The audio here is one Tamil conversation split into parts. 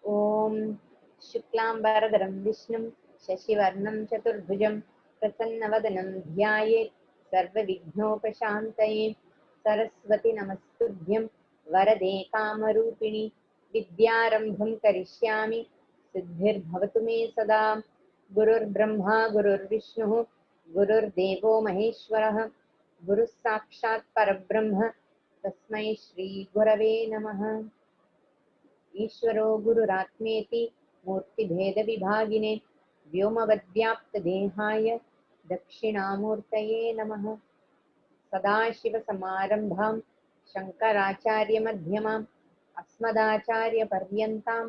ॐ शुक्लाम्बरधरं विष्णुं शशिवर्णं चतुर्भुजं प्रसन्नवदनं ध्यायेत् सर्वविघ्नोपशान्तये। सरस्वती नमस्तुभ्यं वरदे कामरूपिणि विद्यारम्भं करिष्यामि सिद्धिर्भवतु मे सदा। गुरुर्ब्रह्मा गुरुर्विष्णुः गुरुर्देवो महेश्वरः गुरुः साक्षात् परब्रह्म तस्मै श्रीगुरवे नमः। ईश्वरो गुरुरात्मेति मूर्तिभेदविभागिने व्योमवद्व्याप्तदेहाय दक्षिणामूर्तये नमः। सदाशिवसमारम्भां शङ्कराचार्यमध्यमाम् अस्मदाचार्यपर्यन्तां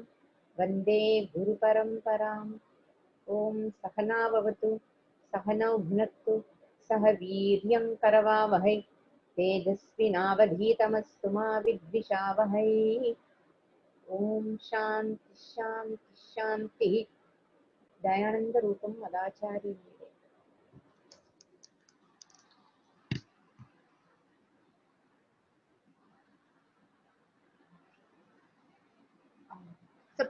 वन्दे गुरुपरम्पराम्। ॐ सहना भवतु सहनौ भुनक्तु सह वीर्यं करवावहै तेजस्विनावधीतमस्तु मा विद्विषावहै। ओम शांति शांति शांति। दयानंद रूपम मदाचार्य मीरे।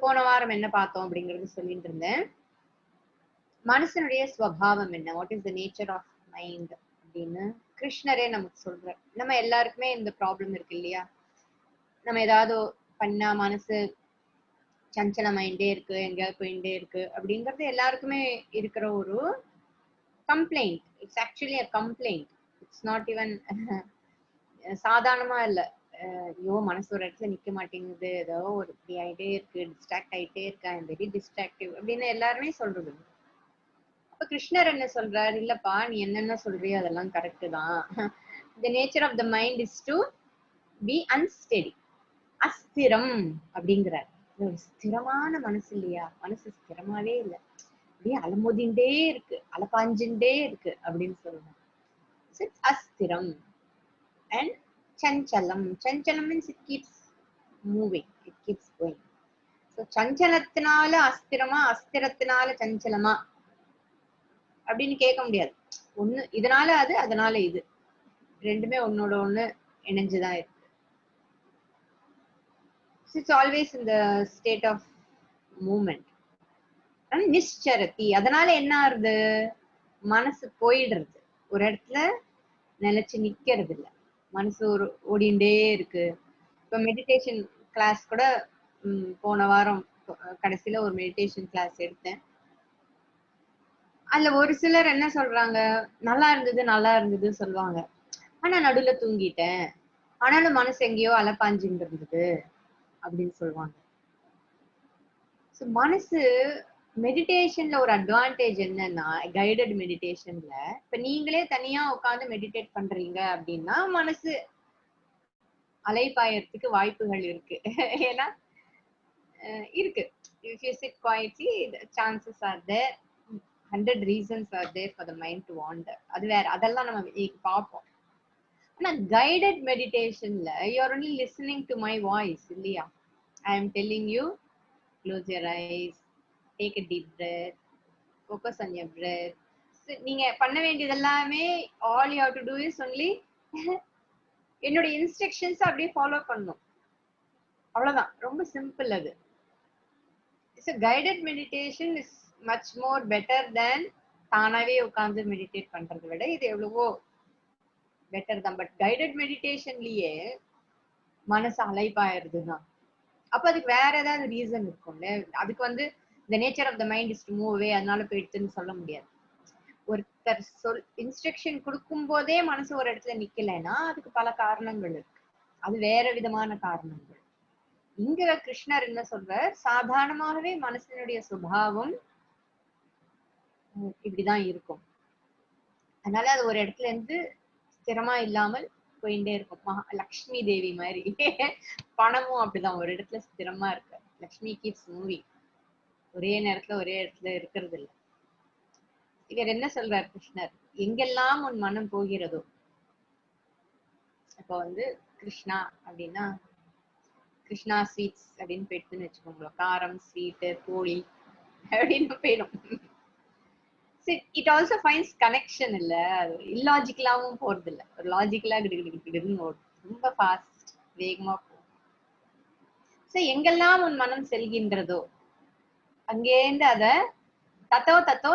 போன வாரம் என்ன பார்த்தோம் அப்படிங்கறது சொல்லிட்டு இருந்தேன். மனசனுடைய ஸ்வபாவம் என்ன, what is the nature of mind அப்படின்னு கிருஷ்ணரே நமக்கு சொல்றார். நம்ம எல்லாருக்குமே இந்த ப்ராப்ளம் இருக்கு இல்லையா? நம்ம ஏதாவது பண்ணா மனசு சஞ்சலமாயிட்டே இருக்கு, எங்கேயாவது போயிட்டே இருக்கு அப்படிங்கிறது எல்லாருக்குமே இருக்கிற ஒரு complaint. It's actually a complaint. It's not even சாதாரணமா இல்ல. ஐயோ மனசு ஒரு இடத்துல நிக்க மாட்டேங்குது, ஏதோ ஒரு இப்படி ஆயிட்டே இருக்கு, டிஸ்ட்ராக்ட் ஆயிட்டே இருக்கேன், வெரி டிஸ்ட்ராக்டிவ் அப்படின்னு எல்லாருமே சொல்றது. அப்ப கிருஷ்ணர் என்ன சொல்றாரு, இல்லப்பா நீ என்னென்ன சொல்றியோ அதெல்லாம் கரெக்ட் தான். The nature of the mind is to be unsteady, அஸ்திரம் அப்படிங்கிறார். ஒரு ஸ்திரமான மனசு இல்லையா? மனசு ஸ்திரமாவே இல்லை, அப்படியே அலமோதிண்டே இருக்கு, அலப்பாஞ்சுட்டே இருக்கு அப்படின்னு சொல்றாங்க. அஸ்திரம். And chanchalam. Chanchalam means it keeps moving, it keeps going. So சஞ்சலத்தினால அஸ்திரமா, அஸ்திரத்தினால சஞ்சலமா அப்படின்னு கேட்க முடியாது. ஒண்ணு இதனால அது, அதனால இது, ரெண்டுமே ஒன்னோட ஒண்ணு இணைஞ்சுதான் இருக்கு. It's always in the state of movement. நிஷ்சரதி, அதனால என்ன ஆறுது, மனசு போயிடுறது, ஒரு இடத்துல நிலைச்சு நிக்கிறது இல்ல, மனசு ஒரு ஓடிண்டே இருக்கு. இப்ப மெடிடேஷன் கிளாஸ் கூட போன வாரம் கடைசியில ஒரு மெடிடேஷன் கிளாஸ் எடுத்தேன். அதுல ஒரு சிலர் என்ன சொல்றாங்க, நல்லா இருந்தது சொல்லுவாங்க, ஆனா நடுவுல தூங்கிட்டேன், ஆனாலும் மனசு எங்கேயோ அலப்பாஞ்சுட்டு இருந்தது அப்படின்னு சொல்லுவாங்க. மனசு மெடிடேஷன்ல ஒரு அட்வான்டேஜ் என்னன்னா, கைடட் மெடிடேஷன்ல இப்ப நீங்களே தனியா உட்காந்து மெடிடேட் பண்றீங்க அப்படின்னா மனசு அலைப்பாயறதுக்கு வாய்ப்புகள் இருக்கு. ஏன்னா இருக்கு, if you sit quietly the chances are there, 100 reasons are there for the mind to wander. அது வேற, அதெல்லாம் நம்ம பார்ப்போம். ஆனா guided மெடிடேஷன்ல you are only listening to my voice இல்லையா? I am telling you, close your eyes, take a deep breath, focus on your breath. நீங்க பண்ண வேண்டியது எல்லாமே all you have to do is only என்னோட இன்ஸ்ட்ரக்ஷன்ஸ் அப்படியே ஃபாலோ பண்ணணும், அவ்வளவுதான். ரொம்ப சிம்பிள் அது. So guided meditation is much more better than தானாவே உட்கார்ந்து மெடிடேட் பண்றதை விட இது எவ்வளவோ பெட்டர் தான். பட் கைடட் மெடிடேஷன்லயே மனசு அலைப்பாயிருதுதான். அப்ப அதுக்கு வேற ஏதாவது ரீசன் இருக்கும்ல. அதுக்கு the nature of the mind is to move away, அதனால போயிடுதுன்னு சொல்ல முடியாது. ஒருத்தர் இன்ஸ்ட்ரக்ஷன் கொடுக்கும் போதே மனசு ஒரு இடத்துல நிக்கலைன்னா அதுக்கு பல காரணங்கள் இருக்கு, அது வேற விதமான காரணங்கள். இங்க கிருஷ்ணர் என்ன சொல்றார், சாதாரணமாகவே மனசனுடைய சுபாவம் இப்படிதான் இருக்கும், அதனால அது ஒரு இடத்துல இருந்து ஸ்திரமா இல்லாமல் போயிட்டே இருக்கும். லக்ஷ்மி தேவி மாதிரி பணமும் அப்படிதான் ஒரு இடத்துல ஸ்திரமா இருக்கு. லக்ஷ்மி கீப்ஸ் மூவிங், ஒரே நேரத்துல ஒரே இடத்துல இருக்கிறது இல்லை. இவர் என்ன சொல்றார் கிருஷ்ணர், எங்கெல்லாம் உன் மனம் போகிறதோ, இப்ப கிருஷ்ணா அப்படின்னா கிருஷ்ணா ஸ்வீட்ஸ் அப்படின்னு போயிடுதுன்னு வச்சுக்கோங்க, காரம் ஸ்வீட்டு போலி அப்படின்னு போயிடும். இட் ஆல்சோ ஃபைன்ஸ் கனெக்ஷன் இல்ல, இல்லாஜிக்கலாவும் போறது இல்ல, ஒரு லாஜிக்கலா கிடுன்னு ஓடும், ரொம்ப ஃபாஸ்ட் வேகமா போகும். சோ எங்கெல்லாம் உன் மனம் செல்கின்றதோ அங்கேருந்து அத தத்தோ தத்தோ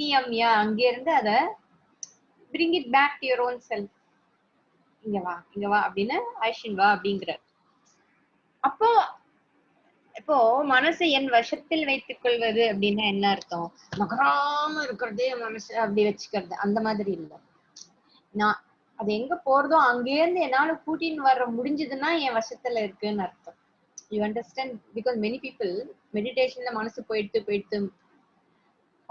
நியம்யா அங்கே இருந்து அத bring it back to your own self. இங்க வா அப்படின்னு ஐஷின் வா அப்படிங்கிற. அப்போ இப்போ மனசை என் வசத்தில் வைத்துக் கொள்வது அப்படின்னா என்ன அர்த்தம்? நகராம இருக்கிறதே மனசு அப்படி வச்சுக்கிறது அந்த மாதிரி இல்லை. நான் அது எங்க போறதோ அங்கேருந்து என்னால கூட்டின்னு வர முடிஞ்சதுன்னா என் வசத்துல இருக்குன்னு அர்த்தம். You understand? Because many people மெடிடேஷன்ல மனசு போயிட்டு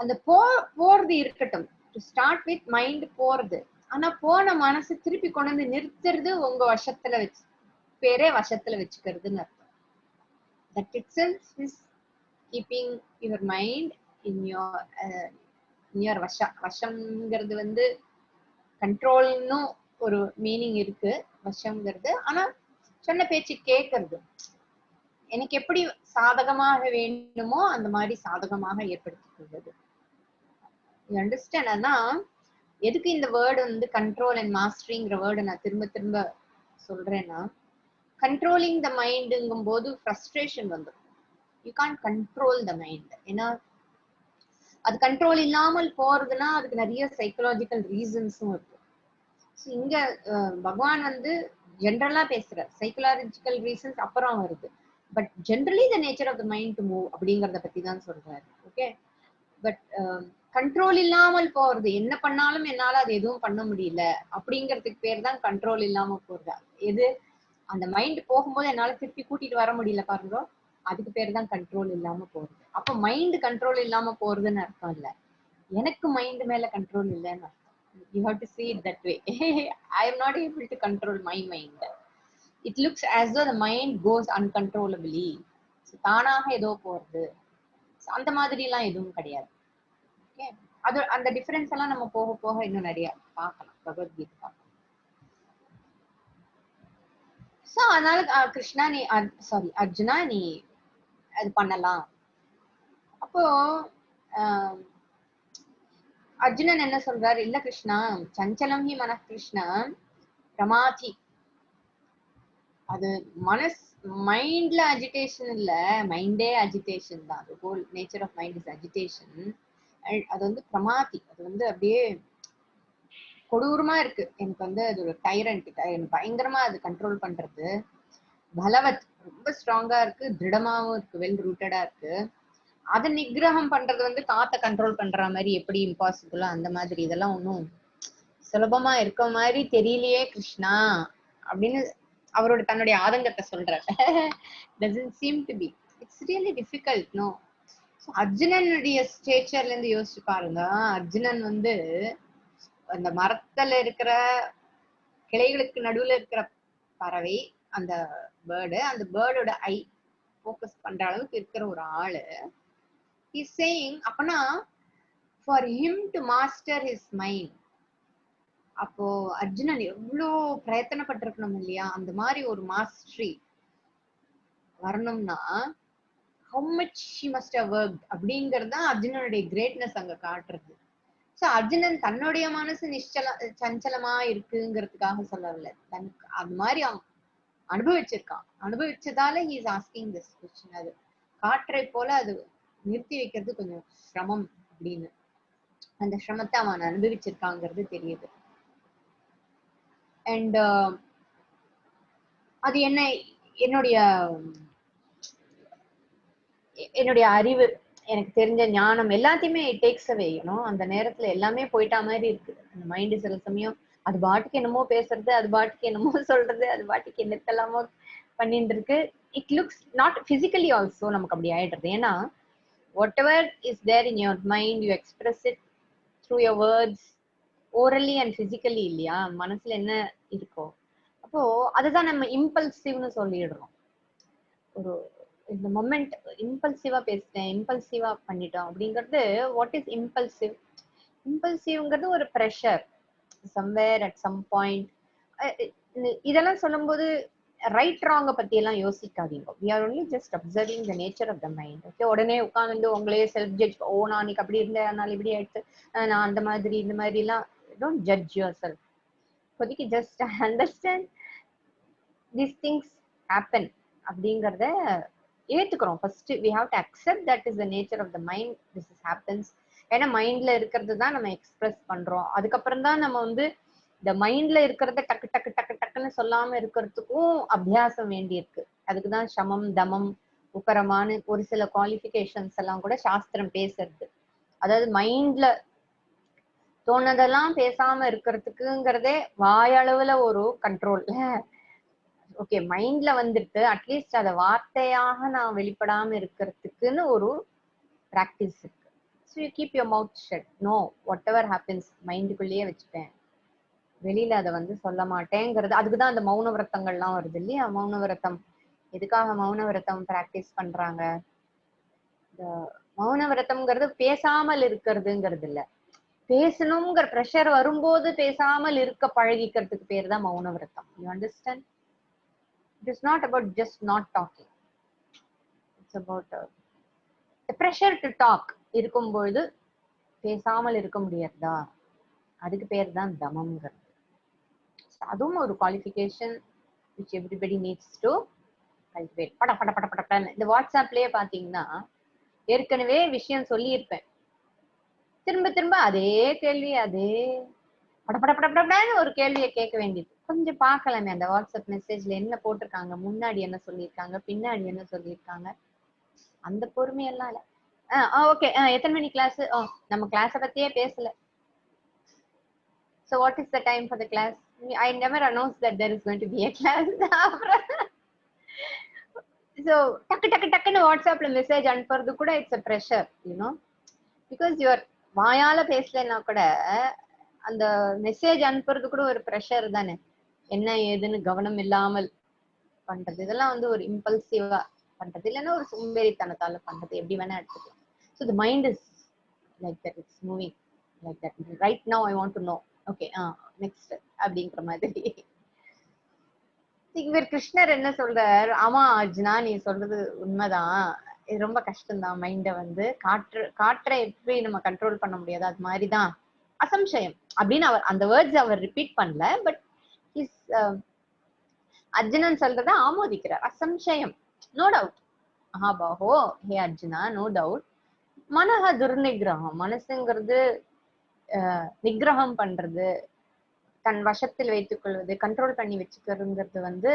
அந்த போறது இருக்கட்டும், டு ஸ்டார்ட் வித் மைண்ட் போறது. ஆனா போன மனசு திருப்பி கொண்டு வந்து நிறுத்துறது உங்க வசத்துல வச்சு பேரே வசத்துல வச்சுக்கிறதுன்னு அர்த்தம். That itself is keeping your mind in your வசம்ங்கிறது வந்து கண்ட்ரோல்னு ஒரு மீனிங் இருக்கு வசம்ங்கிறது. ஆனா சொன்ன பேச்சு கேட்கறது, எனக்கு எப்படி சாதகமாக வேண்டுமோ அந்த மாதிரி சாதகமாக ஏற்படுத்திக் கொள்வது. You understand? ஆனா எதுக்கு இந்த வேர்டு வந்து கண்ட்ரோல் அண்ட் மாஸ்டரிங்கிற வேர்டு நான் திரும்ப திரும்ப சொல்றேன்னா, கண்ட்ரோலிங் த மைண்டுங்கும் போது ஃப்ரஸ்ட்ரேஷன் வந்துடும். You can't control the mind. ஏன்னா அது கண்ட்ரோல் இல்லாமல் போறதுன்னா அதுக்கு நிறைய சைக்கலாஜிக்கல் ரீசன்ஸும் இருக்கு. இங்க பகவான் வந்து ஜென்ரலா பேசுறார், சைக்கலாஜிக்கல் ரீசன்ஸ் அப்புறம் வருது. But generally the nature of the mind to move அப்படிங்கறத பத்தி தான் சொல்றாரு. ஓகே, பட் கண்ட்ரோல் இல்லாமல் போறது, என்ன பண்ணாலும் என்னால அது எதுவும் பண்ண முடியல அப்படிங்கிறதுக்கு பேர் தான் கண்ட்ரோல் இல்லாம போறது. எது அந்த மைண்ட் போகும்போது என்னால திருப்பி கூட்டிட்டு வர முடியல பாருங்க, அதுக்கு பேர் தான் கண்ட்ரோல் இல்லாம போறது. அப்ப மைண்ட் கண்ட்ரோல் இல்லாம போறதுன்னு அர்த்தம் இல்ல, எனக்கு மைண்ட் மேல கண்ட்ரோல் இல்லைன்னு அர்த்தம். You have to see it that way. I am not able to control my mind. It looks as though the mind goes uncontrollably. தானாக ஏதோ போறது அந்த மாதிரி எல்லாம் எதுவும் கிடையாது. ஓகே, அது அந்த டிஃபரன்ஸ் எல்லாம் நம்ம போக போக இன்னும் நிறைய பார்க்கலாம், பகவத்கீதை பார்க்கலாம். சோ அதனால கிருஷ்ணா நீ அர்ஜுனா நீ அது பண்ணலாம். அப்போ அர்ஜுனன் என்ன சொல்றாரு? இல்ல கிருஷ்ணா, சஞ்சலம் ஹி மன கிருஷ்ணா பிரமாதி. அது மைண்ட்ல அஜிடேஷன் இல்ல, மைண்டே அஜிடேஷன் தான். the whole nature of mind is agitation. அது வந்து பிரமாதி, அது வந்து அப்படியே கொடூரமா இருக்கு. எனக்கு வந்து அது ஒரு டைரண்ட், எனக்கு பயங்கரமா அது கண்ட்ரோல் பண்றது. பலவத், ரொம்ப ஸ்ட்ராங்கா இருக்கு, திருடமாவும் இருக்கு, வெல் ரூட்டடா இருக்கு. அதை நிகிரகம் பண்றது வந்து காத்த கண்ட்ரோல் பண்ற மாதிரி எப்படி இம்பாசிபிளா அந்த மாதிரி இதெல்லாம் ஒன்றும் சுலபமா இருக்க மாதிரி தெரியலையே கிருஷ்ணா அப்படின்னு அவரோட தன்னுடைய ஆதங்கத்தை சொல்றாரு. doesn't seem to be, it's really difficult, no. அர்ஜுனனுடைய ஸ்டேச்சர்ல இருந்து யோசிச்சு பாருங்க. அர்ஜுனன் வந்து அந்த மரத்துல இருக்கிற கிளைகளுக்கு நடுவுல இருக்கிற பறவை, அந்த பேர்டு, அந்த பேர்டோட ஐ ஃபோக்கஸ் பண்ற அளவுக்கு இருக்கிற ஒரு ஆளு. he's saying அப்பனா for him to master his mind, அப்போ அர்ஜுனன் எவ்வளோ பிரயத்தனப்பட்டிருக்கணும் இல்லையா? அந்த மாதிரி ஒரு மாஸ்டரி வரணும்னா how much he must have worked அப்படிங்கிறது தான் அர்ஜுனனுடைய கிரேட்னஸ் அங்க காட்டுறது. சோ அர்ஜுனன் தன்னுடைய மனசு சஞ்சலமா இருக்குங்கிறதுக்காக சொல்லவில்லை, தனக்கு அது மாதிரி அனுபவிச்சிருக்கான். அனுபவிச்சதால he is asking this question. அது காற்றை போல அது நிறுத்தி வைக்கிறது கொஞ்சம் சிரமம் அப்படின்னு அந்த சிரமத்தை அவன் அனுபவிச்சிருக்காங்கிறது தெரியுது. அண்ட் அது என்னுடைய அறிவு, எனக்கு தெரிஞ்ச ஞானம் எல்லாத்தையுமே இட் டேக்ஸ் அவே. அந்த நேரத்துல எல்லாமே போயிட்டா மாதிரி இருக்கு. அந்த மைண்ட் சில சமயம் அது பாட்டுக்கு என்னமோ பேசுறது, அது பாட்டுக்கு என்னமோ சொல்றது, அது பாட்டுக்கு என்னத்தெல்லாமோ பண்ணிட்டு இருக்கு. It looks not physically also நமக்கு அப்படி ஆயிடுறது. ஏன்னா whatever is there in your mind, you express it through your words, orally and physically இல்லையா? மனசுல என்ன இருக்கோ அப்போ அதுதான் நம்ம இம்பல்சிவ்னு சொல்லிடுறோம். ஒரு இந்த மொமெண்ட் இம்பல்சிவா பேசிட்டேன், இம்பல்சிவா பண்ணிட்டோம் அப்படிங்கிறது. What is impulsive? இம்பல்சிவ்ங்கிறது ஒரு pressure somewhere at some point. இதெல்லாம் சொல்லும்போது ரைட் ராங்க பத்தி எல்லாம் யோசிக்காதீங்க. we are only just observing the nature of the mind. Okay, உடனே உட்கார்ந்து உங்களே செல்ஃப் ஜட்ஜ், ஓ நான் அன்னைக்கு அப்படி இருந்தேன், அதனால இப்படி ஆயிடுச்சு, நான் அந்த மாதிரி இந்த மாதிரி எல்லாம் don't judge yourself. இப்போதைக்கு just understand these things happen. அப்படிங்கறத ஏத்துக்கிறோம். First we have to accept that is the nature of the mind, this is happens. ஏன்னா மைண்ட்ல இருக்கிறது தான் நம்ம எக்ஸ்பிரஸ் பண்றோம். அதுக்கப்புறம் தான் நம்ம வந்து இந்த மைண்ட்ல இருக்கிறத டக்கு டக்கு டக்கு டக்குன்னு சொல்லாம இருக்கிறதுக்கும் அபியாசம் வேண்டி இருக்கு. அதுக்குதான் சமம் தமம் உக்கரமான ஒரு சில குவாலிபிகேஷன்ஸ் எல்லாம் கூட சாஸ்திரம் பேசுறது. அதாவது மைண்ட்ல தோணுதெல்லாம் பேசாம இருக்கிறதுக்குங்கிறதே வாயளவுல ஒரு கண்ட்ரோல். ஓகே, மைண்ட்ல வந்துட்டு அட்லீஸ்ட் அத வார்த்தையாக நான் வெளிப்படாம இருக்கிறதுக்குன்னு ஒரு பிராக்டிஸ் இருக்கு. So you keep your mouth shut. No, whatever happens மைண்டுக்குள்ளேயே வச்சுப்பேன், வெளியில அதை வந்து சொல்ல மாட்டேங்கிறது. அதுக்குதான் அந்த மௌன விரத்தங்கள்லாம் வருது இல்லையா? மௌன விரதம் எதுக்காக மௌன விரதம் பிராக்டிஸ் பண்றாங்க? இந்த மௌன விரதம்ங்கிறது பேசாமல் இருக்கிறதுங்கிறது இல்ல, பேசணுங்கிற ப்ரெஷர் வரும்போது பேசாமல் இருக்க பழகிக்கிறதுக்கு பேர் தான் மௌன விரதம். You understand? It is not about just not talking. It's about the pressure to talk. இருக்கும்போது பேசாமல் இருக்க முடியாதா, அதுக்கு பேர் தான் தமம்ங்கிறது. அதுவும் ஒரு qualification which everybody needs to cultivate. பட பட பட படன்னு இந்த வாட்ஸ்அப்லயே பாத்தீங்கன்னா ஏற்கனவே விஷயம் சொல்லியிருப்பேன், திரும்ப திரும்ப அதே கேள்வி, அதே பட பட பட படன்னு ஒரு கேள்வியை கேட்க வேண்டியது. கொஞ்சம் பார்க்கலாமே அந்த வாட்ஸ்அப் மெசேஜ்ல என்ன போட்டிருக்காங்க, முன்னாடி என்ன சொல்லியிருக்காங்க, பின்னாடி என்ன சொல்லியிருக்காங்க, அந்த பொறுமையெல்லாம் இல்ல. ஓகே, எத்தனை மணி கிளாஸ்? நம்ம கிளாஸ பத்தியே பேசல. So what is the time for the class? I never announced that there is going to be a class. So டக்கு டக்கு டக்குன்னு வாட்ஸ்அப்ல மெசேஜ் அனுப்புறது கூட it's a pressure, you know, because you are வாயால பேசலன்னா கூட அந்த மெசேஜ் அனுப்புறது கூட ஒரு ப்ரெஷர் தானே. என்ன ஏதுன்னு கவனம் இல்லாமல் பண்றது, இதெல்லாம் வந்து ஒரு இம்பல்சிவா பண்றது, இல்லைன்னா ஒரு சோம்பேறித்தனத்தால பண்றது, எப்படி வேணா எடுத்துக்கலாம். So the mind is like that, it's moving like that. Right now I want to know, okay next அப்படிங்கிற மாதிரி. இவர் கிருஷ்ணர் என்ன சொல்றார்? ஆமா அர்ஜுனா, நீ சொல்றது உண்மைதான், இது ரொம்ப கஷ்டம்தான். மைண்டை வந்து காற்றை எப்படி நம்ம கண்ட்ரோல் பண்ண முடியாது, அது மாதிரிதான் அசம்சயம் அப்படின்னு அவர் அந்த வேர்ட்ஸ் அவர் ரிப்பீட் பண்ணல, பட் அர்ஜுனன் சொல்றத ஆமோதிக்கிறார். அசம்சயம், நோ டவுட். மகாபாஹோ, ஹே அர்ஜுனா, நோ டவுட். மனஹ துர்நிகிரகம், மனசுங்கிறது நிகிரகம் பண்றது, தன் வசத்தில் வைத்துக் கொள்வது, கண்ட்ரோல் பண்ணி வச்சுக்கிறதுங்கிறது வந்து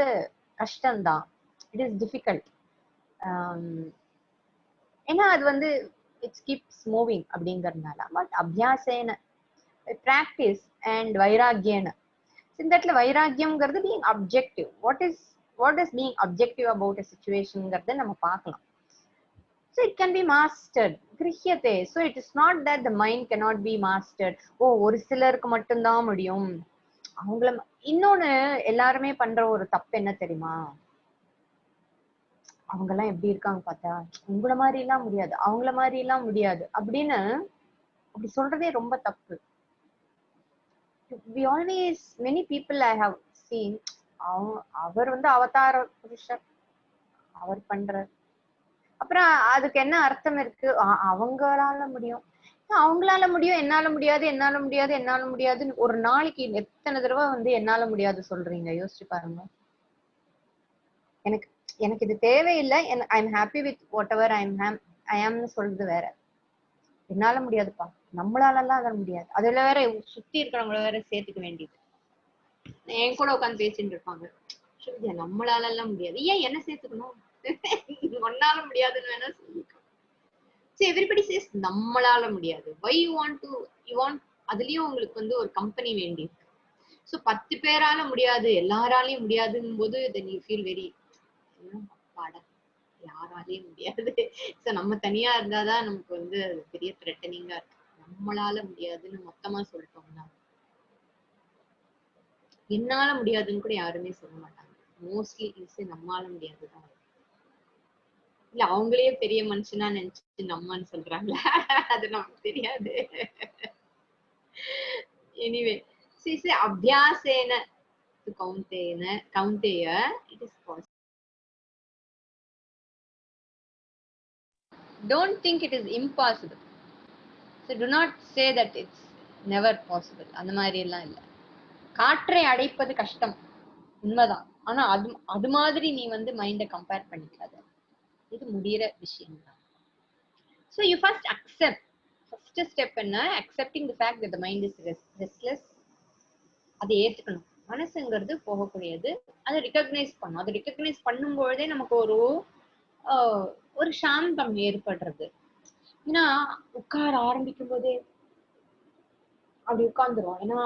கஷ்டம்தான். It is difficult. ஏன்னா அது வந்து இட்ஸ் கீப்ஸ் மூவிங் அப்படிங்கறதுனால. பட் அபியாசேன, பிராக்டிஸ் அண்ட் வைராகியன, இந்த இடத்துல வைராகியம்ங்கிறது being objective. what is being objective about a situationங்கிறத நம்ம பார்க்கலாம். So it can be mastered. கிரஹ்யதே. So it is not that the mind cannot be mastered. ஒரு சிலருக்கு மட்டும்தான் முடியும். அவங்கள இன்னொன்னு எல்லாருமே பண்ற ஒரு தப்பு என்ன தெரியுமா? அவங்க எல்லாம் எப்படி இருக்காங்க பார்த்தா, உங்கள மாதிரி எல்லாம் முடியாது, அவங்கள மாதிரி எல்லாம் முடியாது அப்படின்னு அப்படி சொல்றதே ரொம்ப தப்பு. We always, many people I have seen, அவர் வந்து அவதார புருஷர், அவர் பண்றார், அப்புறம் அதுக்கு என்ன அர்த்தம் இருக்கு? அவங்களால முடியும், அவங்களால முடியும், என்னால முடியாது, என்னால முடியாது, என்னால முடியாதுன்னு ஒரு நாளைக்கு எத்தனை தடவை வந்து என்னால முடியாது சொல்றீங்க? யோசிச்சு பாருங்க. எனக்கு இது தேவையில்லை, I am happy with whatever I ஆம்னு சொல்றது வேற. என்னால முடியாதுப்பா, நம்மளால எல்லாம் அதை முடியாது, அதுல வேற சுத்தி இருக்கிறவங்கள வேற சேர்த்துக்க வேண்டியது. என் கூட உட்காந்து பேசிட்டு இருப்பாங்க, நம்மளால எல்லாம் முடியாது, ஏன் என்ன சேர்த்துக்கணும்? ஒன்னால முடியாதுன்னு வேணா சொல்லிக்கோ. So everybody says நம்மளால முடியாது. Why you want அதுலயும் உங்களுக்கு வந்து ஒரு கம்பெனி வேண்டி இருக்கு. ஸோ 10 பேரால முடியாது, எல்லாராலையும் முடியாதுன்னு போது then you feel very, யாராலையும் முடியாது. சோ நம்ம தனியா இருந்தாதான் நமக்கு வந்து பெரிய த்ரெட்டனிங்கா இருக்கு. நம்மளால முடியாதுன்னு மொத்தமா சொல்லிட்டோம்னா, என்னால முடியாதுன்னு கூட யாருமே சொல்ல மாட்டாங்க. மோஸ்ட்லி நம்மளால முடியாதுதான். இல்ல அவங்களே பெரிய மனுஷனா நினைச்சிட்டு நம்மன்னு சொல்றாங்க, அது நமக்கு தெரியாது. எனிவே, அபியாசேன கௌந்தேய, it is possible. Don't think it is impossible. So do not say that it's never possible. அந்த மாதிரி எல்லாம் இல்ல. காற்றை அடைப்பது கஷ்டம், உண்மைதான். ஆனா அது மாதிரி நீ வந்து மைண்ட கம்பேர் பண்ணிக்காத. இது முடியிற விஷயம் தான். So you first accept. First step என்ன, accepting the fact that the mind is restless. அதை ஏத்துக்கணும். மனசுங்கிறது போகக்கூடியது. அதை ரெகக்னைஸ் பண்ணும். அதை ரெகக்னைஸ் பண்ணும்பொழுதே நமக்கு ஒரு சாந்தம் ஏற்படுறது. ஏன்னா உட்கார ஆரம்பிக்கும் போதே அப்படி உட்கார்ந்துரும். ஏன்னா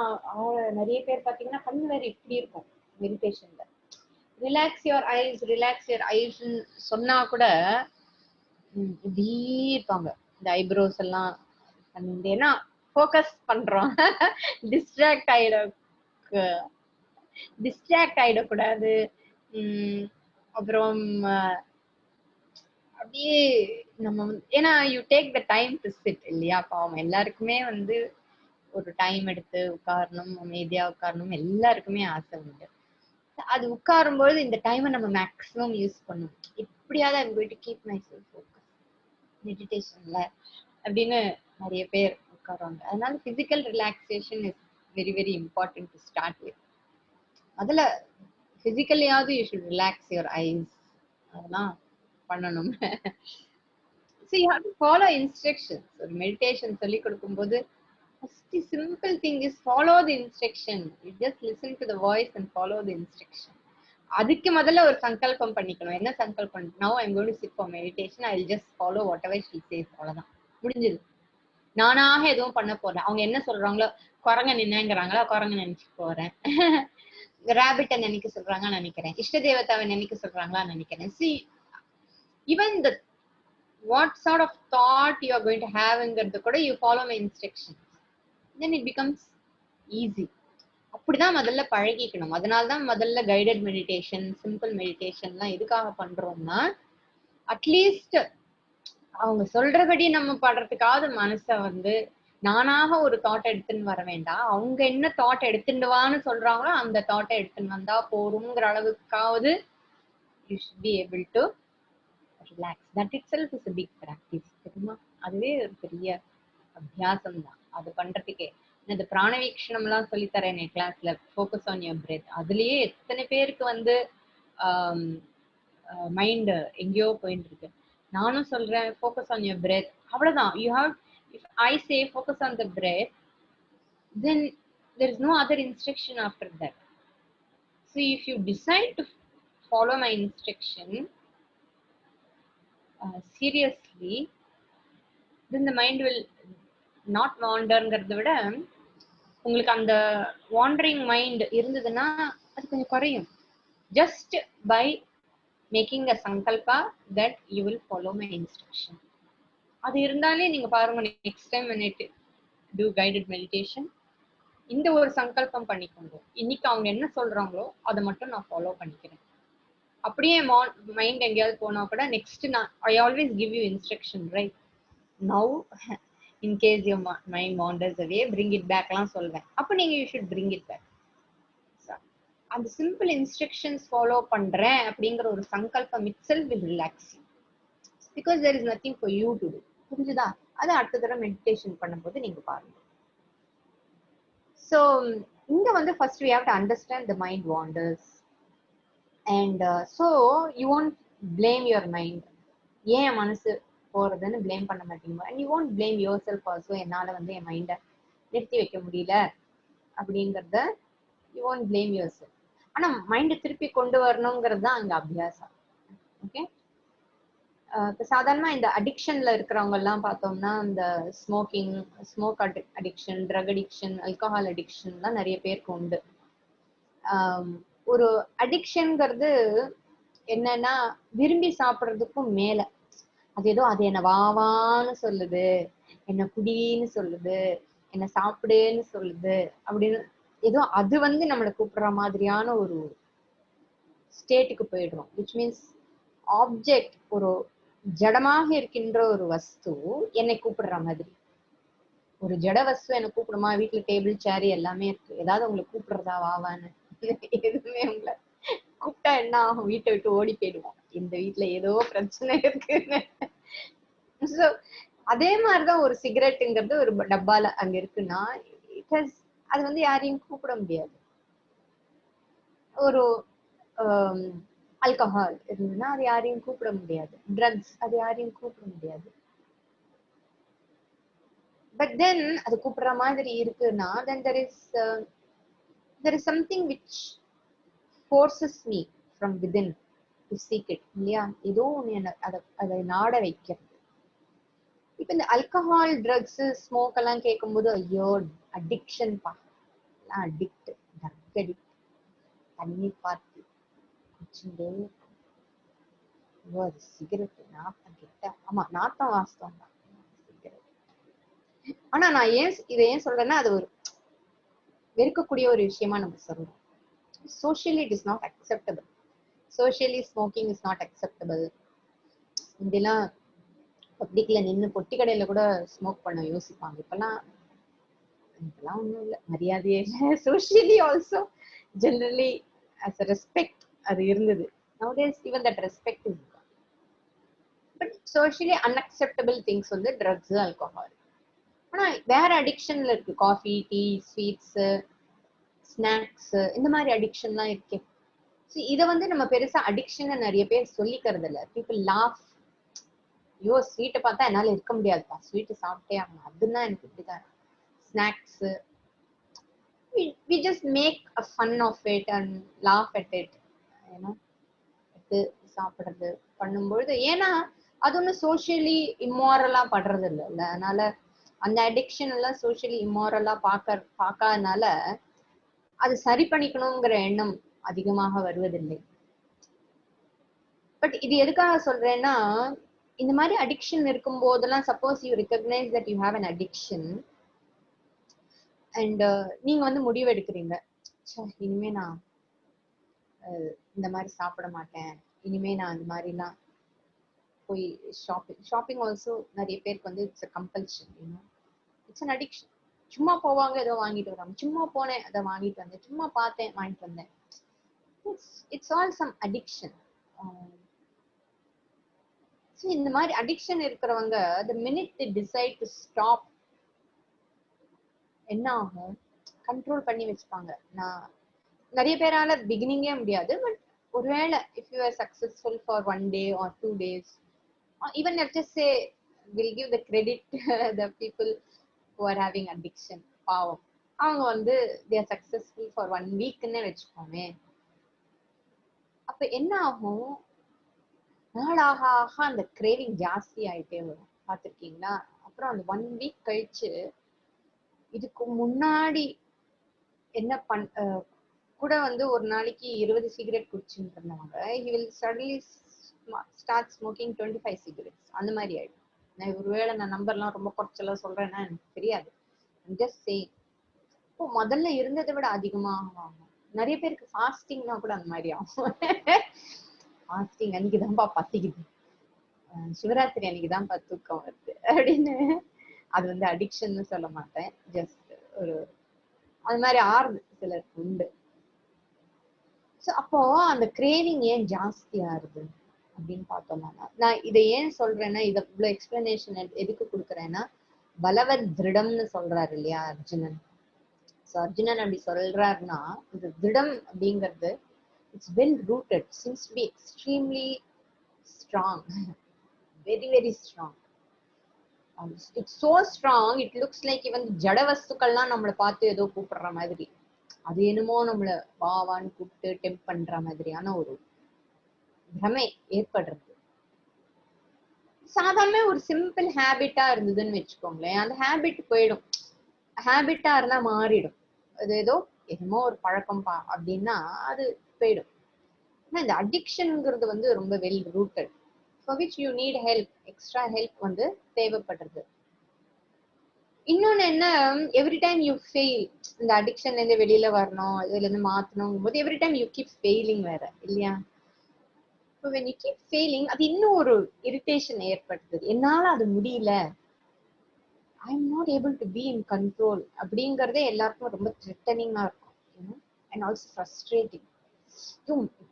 நிறைய பேர் பாத்தீங்கன்னா கண் வேற இப்படி இருக்கும் மெடிடேஷன்ல. ரிலாக்ஸ் யுவர் ஐஸ் சொன்னா கூட இப்படி இருப்பாங்க. இந்த ஐப்ரோஸ் எல்லாம் ஏன்னா ஃபோக்கஸ் பண்றோம். டிஸ்ட்ராக்ட் ஆயிடக்கூடாது. அப்புறம் அப்படியே நம்ம ஏன்னா you take the time to sit இல்லையா? பாவம் எல்லாருக்குமே வந்து ஒரு டைம் எடுத்து உட்காரணும், அமைதியா உட்காரணும், எல்லாருக்குமே ஆசை உண்டு. அது உட்காரும்போது இந்த டைமை நம்ம மேக்ஸிமம் யூஸ் பண்ணணும். எப்படியாவது I'm going to keep myself focus மெடிடேஷன்ல அப்படின்னு நிறைய பேர் உட்காருவாங்க. அதனால physical relaxation is very very important to start with. அதுல பிசிக்கலியாவது you should relax your eyes. அதெல்லாம் பண்ணணும். So you have to follow instructions. ஒரு மெடிடேஷன் சொல்லி கொடுக்கும்போது first simple thing is follow the instruction. You just listen to the voice and follow the instruction. அதுக்கு முதல்ல ஒரு சங்கல்பம் பண்ணிக்கணும். என்ன சங்கல்பம்? Now I'm going to sit for meditation. I'll just follow whatever she says. அவ்வளவுதான், முடிஞ்சது. நானாக எதுவும் பண்ண போறேன். அவங்க என்ன சொல்றாங்களோ, குரங்க நின்னுங்கிறாங்களா, குரங்க நினைச்சு போறேன். ராபிட்ட நினைக்க சொல்றாங்க நினைக்கிறேன். இஷ்ட தேவதாவை நினைக்க சொல்றாங்களா நினைக்கிறேன். See, even the what sort of thought you are going to have ங்கிறது கூட you follow my instructions. Then it becomes easy. அப்படிதான் முதல்ல பழகிக்கணும். அதனால்தான் முதல்ல கைடட் மெடிடேஷன், சிம்பிள் மெடிடேஷன்லாம் எதுக்காக பண்றோம்னா, அட்லீஸ்ட் அவங்க சொல்றபடி நம்ம படுறதுக்காவது மனசை வந்து நானாக ஒரு தாட் எடுத்துன்னு வர வேண்டாம். அவங்க என்ன தாட் எடுத்துட்டுவான்னு சொல்றாங்களோ அந்த தாட்டை எடுத்துன்னு வந்தா போருங்கிற அளவுக்காவது you should be able to relax. That itself is a big practice. தெரியுமா? அதுவே ஒரு பெரிய அபியாசம் தான். அது பண்றதுக்கே இந்த பிராணவீக்ஷணம் எல்லாம் சொல்லித்தரேன் என் கிளாஸ்ல, ஃபோக்கஸ் ஆன் யுவர் பிரெத். அதுலயே எத்தனை பேருக்கு வந்து மைண்ட் எங்கேயோ போயிட்டு இருக்கு. நானும் சொல்றேன் ஃபோக்கஸ் ஆன் யுவர் பிரெத். அவ்வளவுதான். You have, if I say focus on the breath, then there is no other instruction after that. So if you decide to follow my instruction seriously, then the mind will not wanderங்கிறத விட உங்களுக்கு அந்த வாண்டரிங் மைண்ட் இருந்ததுன்னா அது கொஞ்சம் குறையும். ஜஸ்ட் பை மேக்கிங் அ சங்கல்பா that you will follow my instruction. அது இருந்தாலே நீங்க பாருங்க, next time when you do guided meditation, இந்த ஒரு சங்கல்பம் பண்ணிக்கோங்க, இன்னைக்கு அவங்க என்ன சொல்றாங்களோ அதை மட்டும் நான் ஃபாலோ பண்ணிக்கிறேன். அப்படியே மைண்ட் எங்கேயாவது போனா கூட next I always give you instruction, right? Now in case your mind wanders away, bring it back லாம் சொல்வேன். அப்ப நீங்க you should bring it back. அந்த சிம்பிள் இன்ஸ்ட்ரக்ஷன்ஸ் ஃபாலோ பண்றேன் அப்படிங்கிற ஒரு சங்கல்பம் itself will relax you, because there is nothing for you to do. புரிஞ்சுதா? அது அடுத்த தடவை மெடிடேஷன் பண்ணும்போது நீங்க பாருங்க. So இங்க வந்து first we have to understand the mind wanders, and so you won't blame your mind. ஏன் மனசு போறதுன்னு பிளேம் பண்ண மாட்டீங்க. And you won't blame your self also. என்னால வந்து என் மைண்டை நிறுத்தி வைக்க முடியல அப்படிங்கறத you won't blame your self. ஆனா மைண்டை திருப்பி கொண்டு வரணுங்கிறது தான் அங்க அபியாசம். ஓகே, இப்போ சாதாரணமா இந்த அடிக்ஷன்ல இருக்கிறவங்க எல்லாம் பார்த்தோம்னா, இந்த smoke addiction, drug addiction, alcohol addiction எல்லாம் நிறைய பேருக்கு உண்டு. ஒரு அடிக்ஷன்ங்கிறது என்னன்னா விரும்பி சாப்பிட்றதுக்கும் மேல அது ஏதோ அது என்ன வாவான்னு சொல்லுது, என்ன குடின்னு சொல்லுது, என்ன சாப்பிடுன்னு சொல்லுது அப்படின்னு ஏதோ அது வந்து நம்மளை கூப்பிடுற மாதிரியான ஒரு ஸ்டேட்டுக்கு போயிடுறோம். விச் மீன்ஸ் ஆப்ஜெக்ட், ஒரு ஜடமாக இருக்கின்ற ஒரு வஸ்து என்னை கூப்பிடுற மாதிரி. ஒரு ஜட வஸ்து என்னை கூப்பிடுமா? வீட்டுல டேபிள் சேர் எல்லாமே இருக்கு, ஏதாவது உங்களை கூப்பிடுறதா வாவான்னு? எதுவுமே உங்களை கூப்பிட்டா என்ன ஆகும்? வீட்டை விட்டு ஓடி போயிடுவோம், இந்த வீட்டுல ஏதோ பிரச்சனை இருக்குன்னு. ஸோ அதே மாதிரிதான் ஒரு சிகரெட்டுங்கிறது ஒரு டப்பால அங்க இருக்குன்னா அது வந்து யாரையும் கூப்பிட முடியாது. ஒரு ஆல்கஹால் இருந்ததுன்னா அது யாரையும் கூப்பிட முடியாது. ட்ரக்ஸ் அது யாரையும் கூப்பிட முடியாது. பட் தென் அது கூப்பிடுற மாதிரி இருக்குன்னா then there is something which forces me from within to seek it. இல்லையா? ஏதோ ஒண்ணு அதை நாட வைக்கிறது. இப்ப இந்த ஆல்கஹால், ட்ரக்ஸ், ஸ்மோக் எல்லாம் கேட்கும்போது ஐயோ அடிக்ஷன் பா, அடிக்ட், ட்ரக் அடிக்ட், தண்ணி பார்த்து குடிச்சுட்டே அது சிகரெட் நாத்தம் கிட்ட. ஆமா, நாத்தம் வாஸ்தவம் தான் சிகரெட். ஆனா நான் இதை ஏன் சொல்றேன்னா அது ஒரு வெறுக்கக்கூடிய ஒரு விஷயமா நம்ம சொல்றோம். Socially it is not acceptable. Socially smoking is not acceptable. இதெல்லாம் பப்ளிக்ல நின்று பொட்டி கடையில கூட ஸ்மோக் பண்ண யோசிப்பாங்க. இப்பெல்லாம் ஒண்ணும் இல்லை, மரியாதையே இல்லை. Socially also generally as a respect அது இருந்தது. Nowadays even that respect is gone. But socially unacceptable things வந்து ட்ரக்ஸ், ஆல்கஹால். ஆனா வேற அடிக்ஷன்ல இருக்கு. காஃபி, டீ, ஸ்வீட்ஸ், ஸ்நாக்ஸ், இந்த மாதிரி அடிக்ஷன்லாம் இருக்கு. இதை வந்து நம்ம பெருசா அடிக்ஷன் நிறைய பேர் சொல்லிக்கிறது இல்ல. பீப்புள் லாஃப், ஐயோ ஸ்வீட்டை பார்த்தா என்னால இருக்க முடியாதுப்பா, ஸ்வீட்டு சாப்பிட்டே ஆகணும், அதுதான் எனக்கு இப்படிதான். Snacks, we just make a fun of it and laugh at it. எடுத்து சாப்பிடுறது பண்ணும்பொழுது, ஏன்னா அது ஒண்ணு சோசியலி இம்மாரலா படுறது இல்ல. அதனால அந்த அடிக்ஷன் எல்லாம் சோசியலி இம்மாரலா பார்க்காதனால அது சரி பண்ணிக்கணுங்கிற எண்ணம் அதிகமாக வருவதில்லை. பட் இது எதுக்காக சொல்றேன்னா, இந்த மாதிரி அடிக்ஷன் இருக்கும் போதெல்லாம் suppose you recognise that you have an addiction and நீங்க வந்து முடிவு எடுக்கிறீங்க, இனிமே நான் இந்த மாதிரி சாப்பிட மாட்டேன், இனிமே நான் இந்த மாதிரிலாம் போய் ஷாப்பிங் ஆல்சோ நிறைய பேருக்கு வந்து it's a compulsion, it's an addiction. சும்மா போவாங்க, ஏதோ வாங்கிட்டு வராங்க, சும்மா போனேன் அதை வாங்கிட்டு வந்தேன், சும்மா பார்த்தேன் வாங்கிட்டு வந்தேன். It's all some addiction. இந்த மாதிரி அடிக்ஷன் இருக்கிறவங்க the minute they decide to stop, என்ன ஆகும், கண்ட்ரோல் பண்ணி வச்சுப்பாங்க. நான் நிறைய பேரால பிகினிங்கே முடியாது, பட் ஒருவேளை if you are successful for 1 day or 2 days, even let's just say we'll give the credit the people who are having addiction, பாவம் அவங்க வந்து they are successful for 1 weekன்னு வச்சுக்கோமே. அப்ப என்ன ஆகும், நாளாக ஆக அந்த கிரேவிங் ஜாஸ்தி ஆயிட்டே வரும். பார்த்திருக்கீங்களா? அப்புறம் அந்த 1 வீக் கழிச்சு இதுக்கு முன்னாடி என்ன கூட வந்து ஒரு நாளைக்கு 20 சிகரெட் குடிச்சுட்டு இருந்தவங்க he will suddenly start smoking 25 cigarettes. அந்த மாதிரி ஆயிடும். நான் ஒருவேளை நான் நம்பர்லாம் ரொம்ப குறைச்செல்லாம் சொல்றேன்னா எனக்கு தெரியாது. I'm just saying. இப்போ முதல்ல இருந்ததை விட அதிகமாக ஆகும். நிறைய பேருக்கு ஃபாஸ்டிங்னா கூட அந்த மாதிரி ஆகும். ஃபாஸ்டிங் அன்னைக்குதான்ப்பா பசிக்குது, சிவராத்திரி அன்னைக்குதான்ப்பா தூக்கம் வருது அப்படின்னு. அது வந்து அடிக்ஷன்னு சொல்ல மாட்டேன், ஜஸ்ட் ஒரு அது மாதிரி ஆறுது சிலருக்கு உண்டு. ஸோ அப்போ அந்த கிரேவிங் ஏன் ஜாஸ்தி ஆறுது அப்படின்னு பார்த்தோம்னா, நான் இதை ஏன் சொல்றேன்னா, இதை இவ்வளவு எக்ஸ்பிளனேஷன் எதுக்கு கொடுக்குறேன்னா, பலவத் திருடம்னு சொல்றாரு இல்லையா அர்ஜுனன். ஸோ அர்ஜுனன் அப்படி சொல்றாருன்னா, இந்த திருடம் அப்படிங்கிறது it's well rooted, seems to be extremely strong, very very strong. It's so strong, it looks like even ஜட வஸ்துக்கள்லாம் நம்மளை பார்த்து ஏதோ கூப்பிடுற மாதிரி, அது என்னமோ நம்மள வாவான்னு கூப்பிட்டு டெம்ப் பண்ற மாதிரியான ஒரு பிரமை ஏற்படுறது. சாதாரண ஒரு சிம்பிள் ஹேபிட்டா இருந்ததுன்னு வச்சுக்கோங்களேன், அந்த ஹேபிட் போயிடும். ஹேபிட்டா இருந்தா மாறிடும். அது ஏதோ என்னமோ ஒரு பழக்கம் அப்படின்னா அது போயிடும். ஆனா இந்த அடிக்ஷன்ங்கிறது வந்து ரொம்ப well rooted, for which you need help, extra help வந்து தேவைப்படுறது. இன்னொன்னு என்ன, எவ்ரி டைம் யூ ஃபெயில், இந்த அடிக்ஷன்ல இருந்து வெளியில வரணும், இதுல இருந்து மாத்தணும் போது every time you keep failing வேற இல்லையா? இப்போ when you keep failing, அது இன்னும் ஒரு இரிட்டேஷன் ஏற்படுத்துது. என்னால அது முடியல, ஐ am not able to be in control அப்படிங்கறதே எல்லாருக்கும் ரொம்ப த்ரெட்டனிங்கா இருக்கும், அண்ட் ஆல்சோ ஃப்ரஸ்ட்ரேட்டிங்.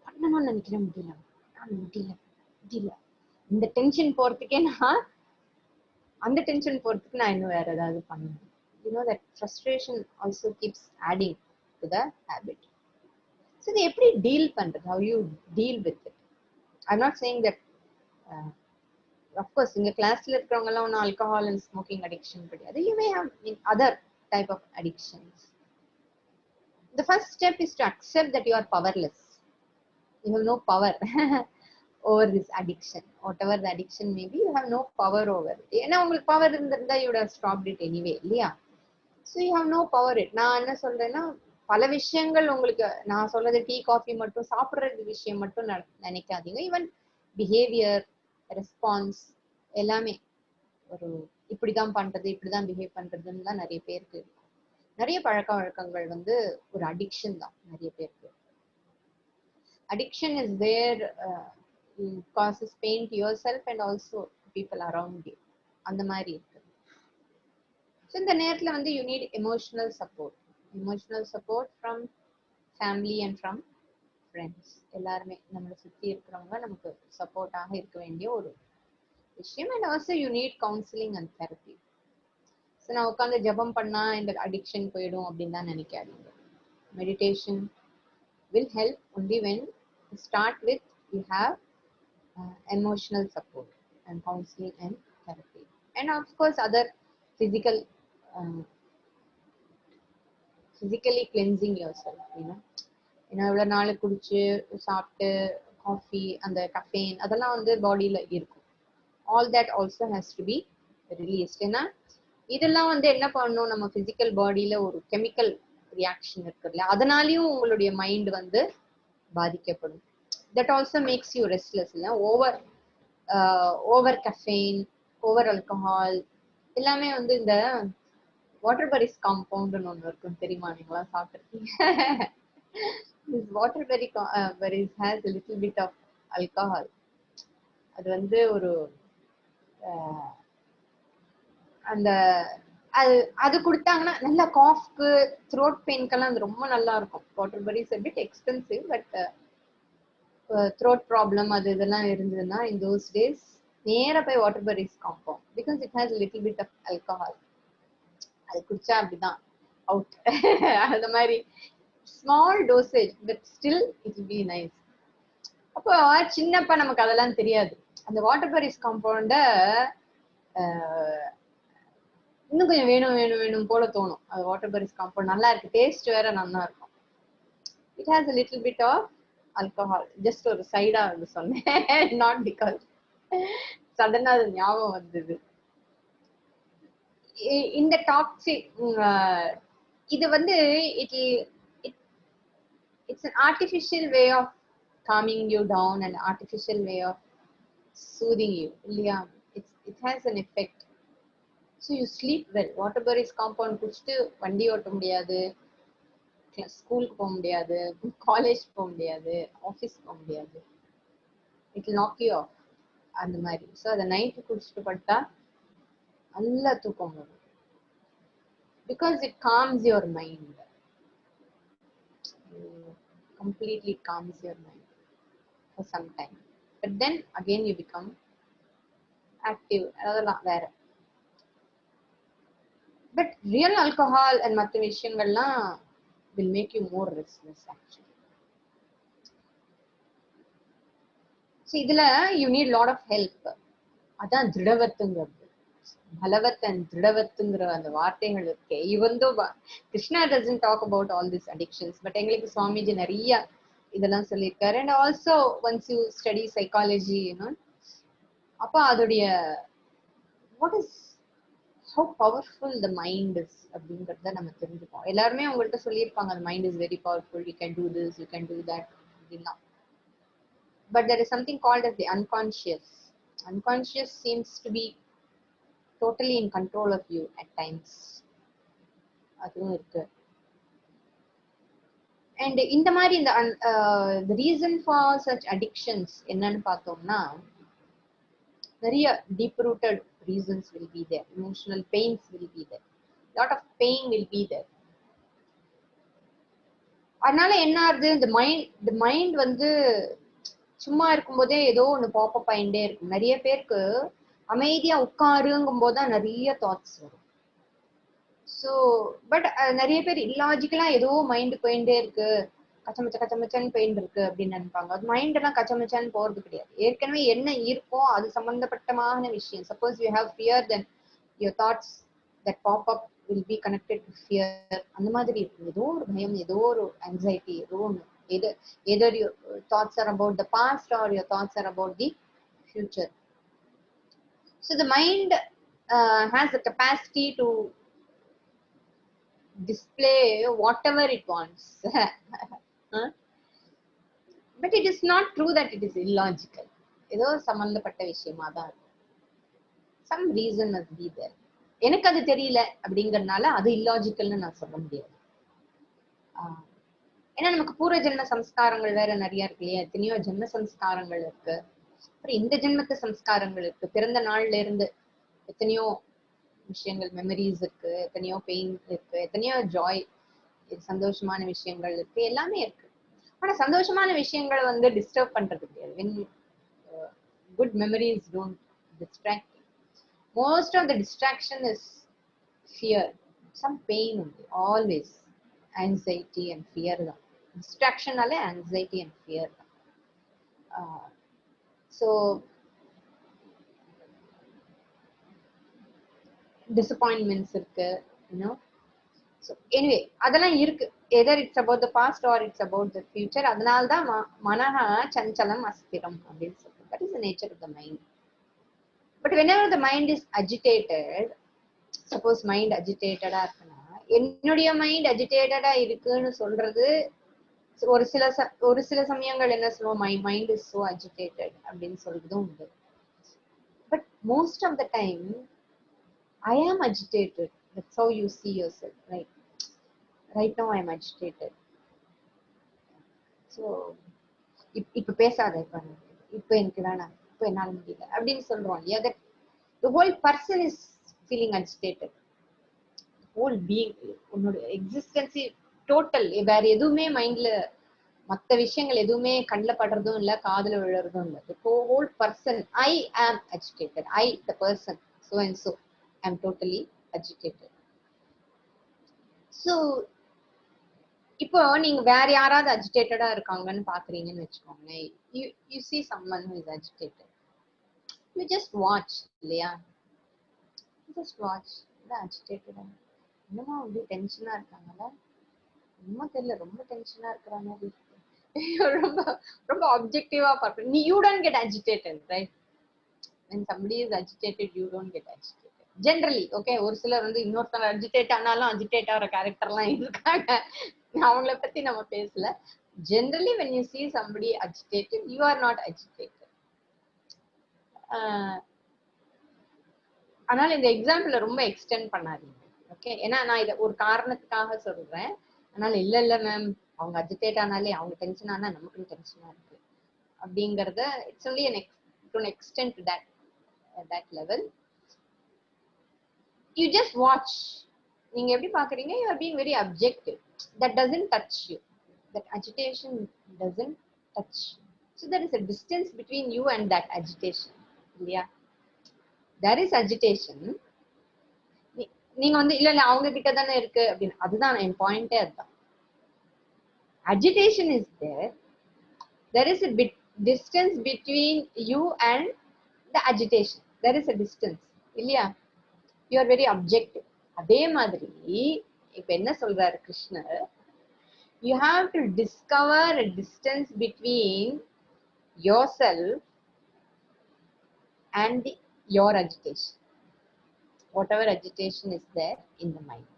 பண்ணணும்னு நினைக்கிறேன், முடியல. இந்த டென்ஷன் போறதுக்கே நான் அந்த டென்ஷன் போறதுக்கு நான் இன்னும் வேற ஏதாவது பண்ணணும். That frustration also keeps adding to the habit. So இது எப்படி டீல் பண்றது, how you deal with it. I'm not saying that of course இங்க கிளாஸ்ல இருக்கிறவங்க எல்லாம் ஒன்றும் ஆல்கஹால் அண்ட் ஸ்மோக்கிங் அடிக்ஷன் கிடையாது. You may have in other type of addictions. The first step is to accept that you are powerless. You have no power over this addiction. Whatever the addiction may be, you have no power over it. ஏன்னா உங்களுக்கு பவர் இருந்திருந்தா you would have stopped it anyway, இல்லையா? So you have no power it. நான் என்ன சொல்றேன்னா, பல விஷயங்கள் உங்களுக்கு, நான் சொல்றது டீ காஃபி மட்டும் சாப்பிடுறது விஷயம் மட்டும் நினைக்காதீங்க. ஈவன் பிஹேவியர், ரெஸ்பான்ஸ் எல்லாமே ஒரு இப்படிதான் பண்றது, இப்படிதான் பிஹேவ் பண்றதுன்னு தான் நிறைய பேருக்கு இருக்கும். நிறைய பழக்க வழக்கங்கள் வந்து ஒரு அடிக்ஷன் தான் நிறைய பேருக்கு. Addiction is where causes pain to yourself and also people around you. அந்த மாதிரி இருக்கு. So இந்த நேரத்துல வந்து you need emotional support from family and from friends. எல்லாருமே நம்மளை சுத்தி இருக்கிறவங்க நமக்கு சப்போர்ட்டாக இருக்க வேண்டிய ஒரு விஷயம். And also you need counseling and therapy. So நான் உட்காந்து ஜபம் பண்ணா இந்த அடிக்ஷன் போயிடும் அப்படின்னு தான் நினைக்காதீங்க. Meditation will help only when you start with you have emotional support and counseling and therapy. And of course other physically cleansing yourself, ஏன்னா இவ்வளவு நாள் குடிச்சு சாப்பிட்டு காஃபி அந்த கஃபேன் அதெல்லாம் வந்து பாடியில இருக்கும். All that also has to be released. ஏன்னா இதெல்லாம் வந்து என்ன பண்ணணும், நம்ம பிசிக்கல் பாடியில ஒரு கெமிக்கல் ரியாக்ஷன் இருக்குல்ல, அதனாலயும் உங்களுடைய மைண்ட் வந்து பாதிக்கப்படும். That also makes you restless. இல்லை ஓவர் கஃபேன், ஓவர் ஆல்கஹால் எல்லாமே வந்து இந்த வாட்டர் பெரிஸ் காம்பவுண்ட்னு ஒன்று இருக்கும், தெரியுமா? நீங்களா சாப்பிட்டுருக்கீங்க? Water berries has a little bit of alcohol. அது வந்து ஒரு அந்த அது கொடுத்தாங்கன்னா நல்லா காஃப்க்கு, த்ரோட் பெயின்க்கெல்லாம் அது ரொம்ப நல்லா இருக்கும். Water berries a bit expensive, but throat problem அது இதெல்லாம் இருந்ததுன்னா in those days நேரா போய் water berries compound, because it has a little bit of alcohol. அது குடிச்சா அப்படிதான் அவுட். அந்த மாதிரி small dosage, but still it will be nice. அப்போ சின்னப்பா நமக்கு அதெல்லாம் தெரியாது. அந்த வாட்டர் பெரிஸ் காம்பவுண்ட இன்னும் கொஞ்சம் வேணும் போல தோணும். அது வாட்டர் பெரிஸ் காம்பவுண்ட் நல்லா இருக்கு, டேஸ்ட் வேற நல்லா இருக்கும். It has a little bit of alcohol. Just ஒரு சைடா வந்து சொன்னேன், நாட் பிகாஸ் சடனா அது ஞாபகம் வந்தது. இந்த டாக்ஸிக் இது வந்து it's an artificial way of calming you down and artificial way of soothing you, இல்லையா? it has an effect. So you sleep well. water beris compound குடிச்சிட்டு வண்டி ஓட்ட முடியாது, ஸ்கூலுக்கு போக முடியாது, காலேஜ் போக முடியாது, ஆஃபீஸ் போக முடியாது. it will knock you off அந்த மாதிரி. ஸோ அதை நைட்டு குடிச்சிட்டு பட்டா நல்லா தூக்கம் வரும். Because it calms your mind. Completely calms your mind for some time. But then again you become active. அதெல்லாம் வேற. But real alcohol and மற்ற விஷயங்கள்லாம் will make you more restless actually. So இதுல you need lot of help. அதான் திருடவத்துங்கிறது. பலவத் அண்ட் திருடவத்துங்கிற அந்த வார்த்தைகள் இருக்கே. even though Krishna doesn't talk about all these addictions, but எங்களுக்கு சுவாமிஜி நிறைய இதெல்லாம் சொல்லியிருக்காரு. and also once you study psychology, அப்ப அதோடைய what is how powerful the mind is அப்படிங்கறத நம்ம தெரிஞ்சுப்போம். எல்லாருமே உங்கள்கிட்ட சொல்லியிருப்பாங்க the mind is very powerful, you can do this, you can do that அப்படின்னா. but there is something called as the unconscious seems to be totally in control of you at times. அதுவும் இருக்கு. and இந்த மாதிரி இந்த the reason for such addictions என்னன்னு பார்த்தோம்னா, நிறைய deep rooted reasons will be there. emotional pains will be there, lot of pain will be there. அதனால என்ன ஆகுது, the mind வந்து சும்மா இருக்கும்போதே ஏதோ ஒண்ணு பாப்பப் ஆயிண்டே இருக்கும். நிறைய பேருக்கு அமைதியா உட்காருங்கும் போதுதான் நிறைய தாட்ஸ் வரும். ஸோ பட் நிறைய பேர் இல்லாஜிக்கலா ஏதோ மைண்ட் போயிட்டே இருக்கு, கச்சமச்சன்னு பெயின் இருக்கு அப்படின்னு நினைப்பாங்க. அது மைண்ட் எல்லாம் கச்சமச்சான்னு போறது கிடையாது. ஏற்கனவே என்ன இருக்கோ அது சம்பந்தப்பட்டமான விஷயம். Suppose you have fear, then your thoughts that pop up will be connected to fear. அந்த மாதிரி இருக்கும். ஏதோ ஒரு பயம், ஏதோ ஒரு ஆங்ஸைட்டி, ஏதோ ஒன்று. either your thoughts are about the past or your thoughts are about the future. So the mind has the capacity to display whatever it wants. But it is not true that it is illogical. ஏதோ சம்பந்தப்பட்ட விஷயமா தான் இருக்கும். Some reason must be there. எனக்கு அது தெரியல அப்படிங்கறதுனால அது இல்லாஜிக்கல்னு நான் சொல்ல முடியாது. ஏன்னா நமக்கு பூர்வ ஜென்ம சம்ஸ்காரங்கள் வேற நிறைய இருக்கு இல்லையா? எத்தனையோ ஜென்ம சம்ஸ்காரங்கள் இருக்கு. அப்புறம் இந்த ஜென்மத்து சம்ஸ்காரங்கள் இருக்கு. பிறந்த நாள்ல இருந்து எத்தனையோ விஷயங்கள், மெமரிஸ் இருக்கு, எத்தனையோ பெயின் இருக்கு, எத்தனையோ ஜாய், சந்தோஷமான விஷயங்கள் இருக்கு, எல்லாமே இருக்கு. ஆனா சந்தோஷமான விஷயங்களை வந்து டிஸ்டர்ப் பண்றது கிடையாது. when good memories don't distract you. Most of the distraction is fear, some pain only, always anxiety and fear தான். டிஸ்ட்ராக்ஷனாலே anxiety and fear தான். So disappointments இருக்கு, you know. So anyway, அதெல்லாம் இருக்கு. either it's about the past or it's about the future. அதனால தான் மனஹ சஞ்சலம் அஸ்திரம் அப்படின்னு சொல்றோம். That is the nature of the mind. But whenever the mind is agitated, suppose mind agitated ஆ இருக்குன்னா, என்னுடைய மைண்ட் அஜிடேட்டடா இருக்குன்னு சொல்றது ஒரு சில சமயங்கள் என்ன சொல்லுவோம், my mind is so agitated அப்படின்னு சொல்றதும் உண்டு. But most of the time I am agitated. That's how you see yourself, right? Right now I am agitated. So இப்ப பேசாத, இப்ப எனக்கு வேணாம், இப்ப என்னால முடியல அப்படின்னு சொல்றோம் இல்லையா? That the whole person is feeling agitated. whole being, உன்னோட எக்ஸிஸ்டன்ஸ் டோட்டல், வேற எதுவுமே மைண்ட்ல, மற்ற விஷயங்கள் எதுவுமே கண்ணில் படுறதும் இல்லை, காதுல விழுறதும் இல்லை. The whole person, I am agitated. I, the person, so and so, I am totally agitated. So இப்போ நீங்க வேற யாராவது அஜிடேட்டடா இருக்காங்கன்னு பாக்குறீங்கன்னு வச்சுக்கோங்களேன். you see someone who is agitated, you just watch இல்லையா? just watch. அஜிடேட்டடா என்னமா வந்து டென்ஷனா இருக்காங்கல்ல, ரொம்ப தெரியல, ரொம்ப டென்ஷனா இருக்கிறாங்க, ரொம்ப ரொம்ப ஆப்ஜெக்டிவா பார்ப்பேன். you don't get agitated, right? when somebody is agitated, you don't get agitated generally. okay, ஒரு சிலர் வந்து இன்னொருத்தர் அஜிடேட் ஆனாலும் அஜிடேட் ஆகிற கேரக்டர்லாம் இருக்காங்க. அவங்கள பத்தி நம்ம பேசல. generally when you see somebody agitated, you are not agitated. ஆனால் இந்த எக்ஸாம்பிள் ரொம்ப எக்ஸ்டெண்ட் பண்ணாதீங்க. ஓகே, ஏன்னா நான் இதை ஒரு காரணத்துக்காக சொல்றேன். அதனால இல்ல மேம், அவங்க அஜிடேட் ஆனாலே, அவங்க டென்ஷன் ஆனா நமக்கு டென்ஷனா இருக்கு அப்படிங்கறத, it's only to an extent to that level. You just watch. நீங்க எப்படி பாக்குறீங்க? you are being very objective. That doesn't touch you. That agitation doesn't touch you. So there is a distance between you and that agitation. இல்லையா? there is agitation. நீங்க வந்து இல்ல அவங்க கிட்ட தானே இருக்கு அப்படின்னு, அதுதான் என் பாயிண்டே. அதுதான், agitation is there is a bit distance between you and the agitation. there is a distance இல்லையா? you are very objective. அதே மாதிரி இப்ப என்ன சொல்றாரு கிருஷ்ணர், you have to discover a distance between yourself and your agitation, whatever agitation is there in the mind.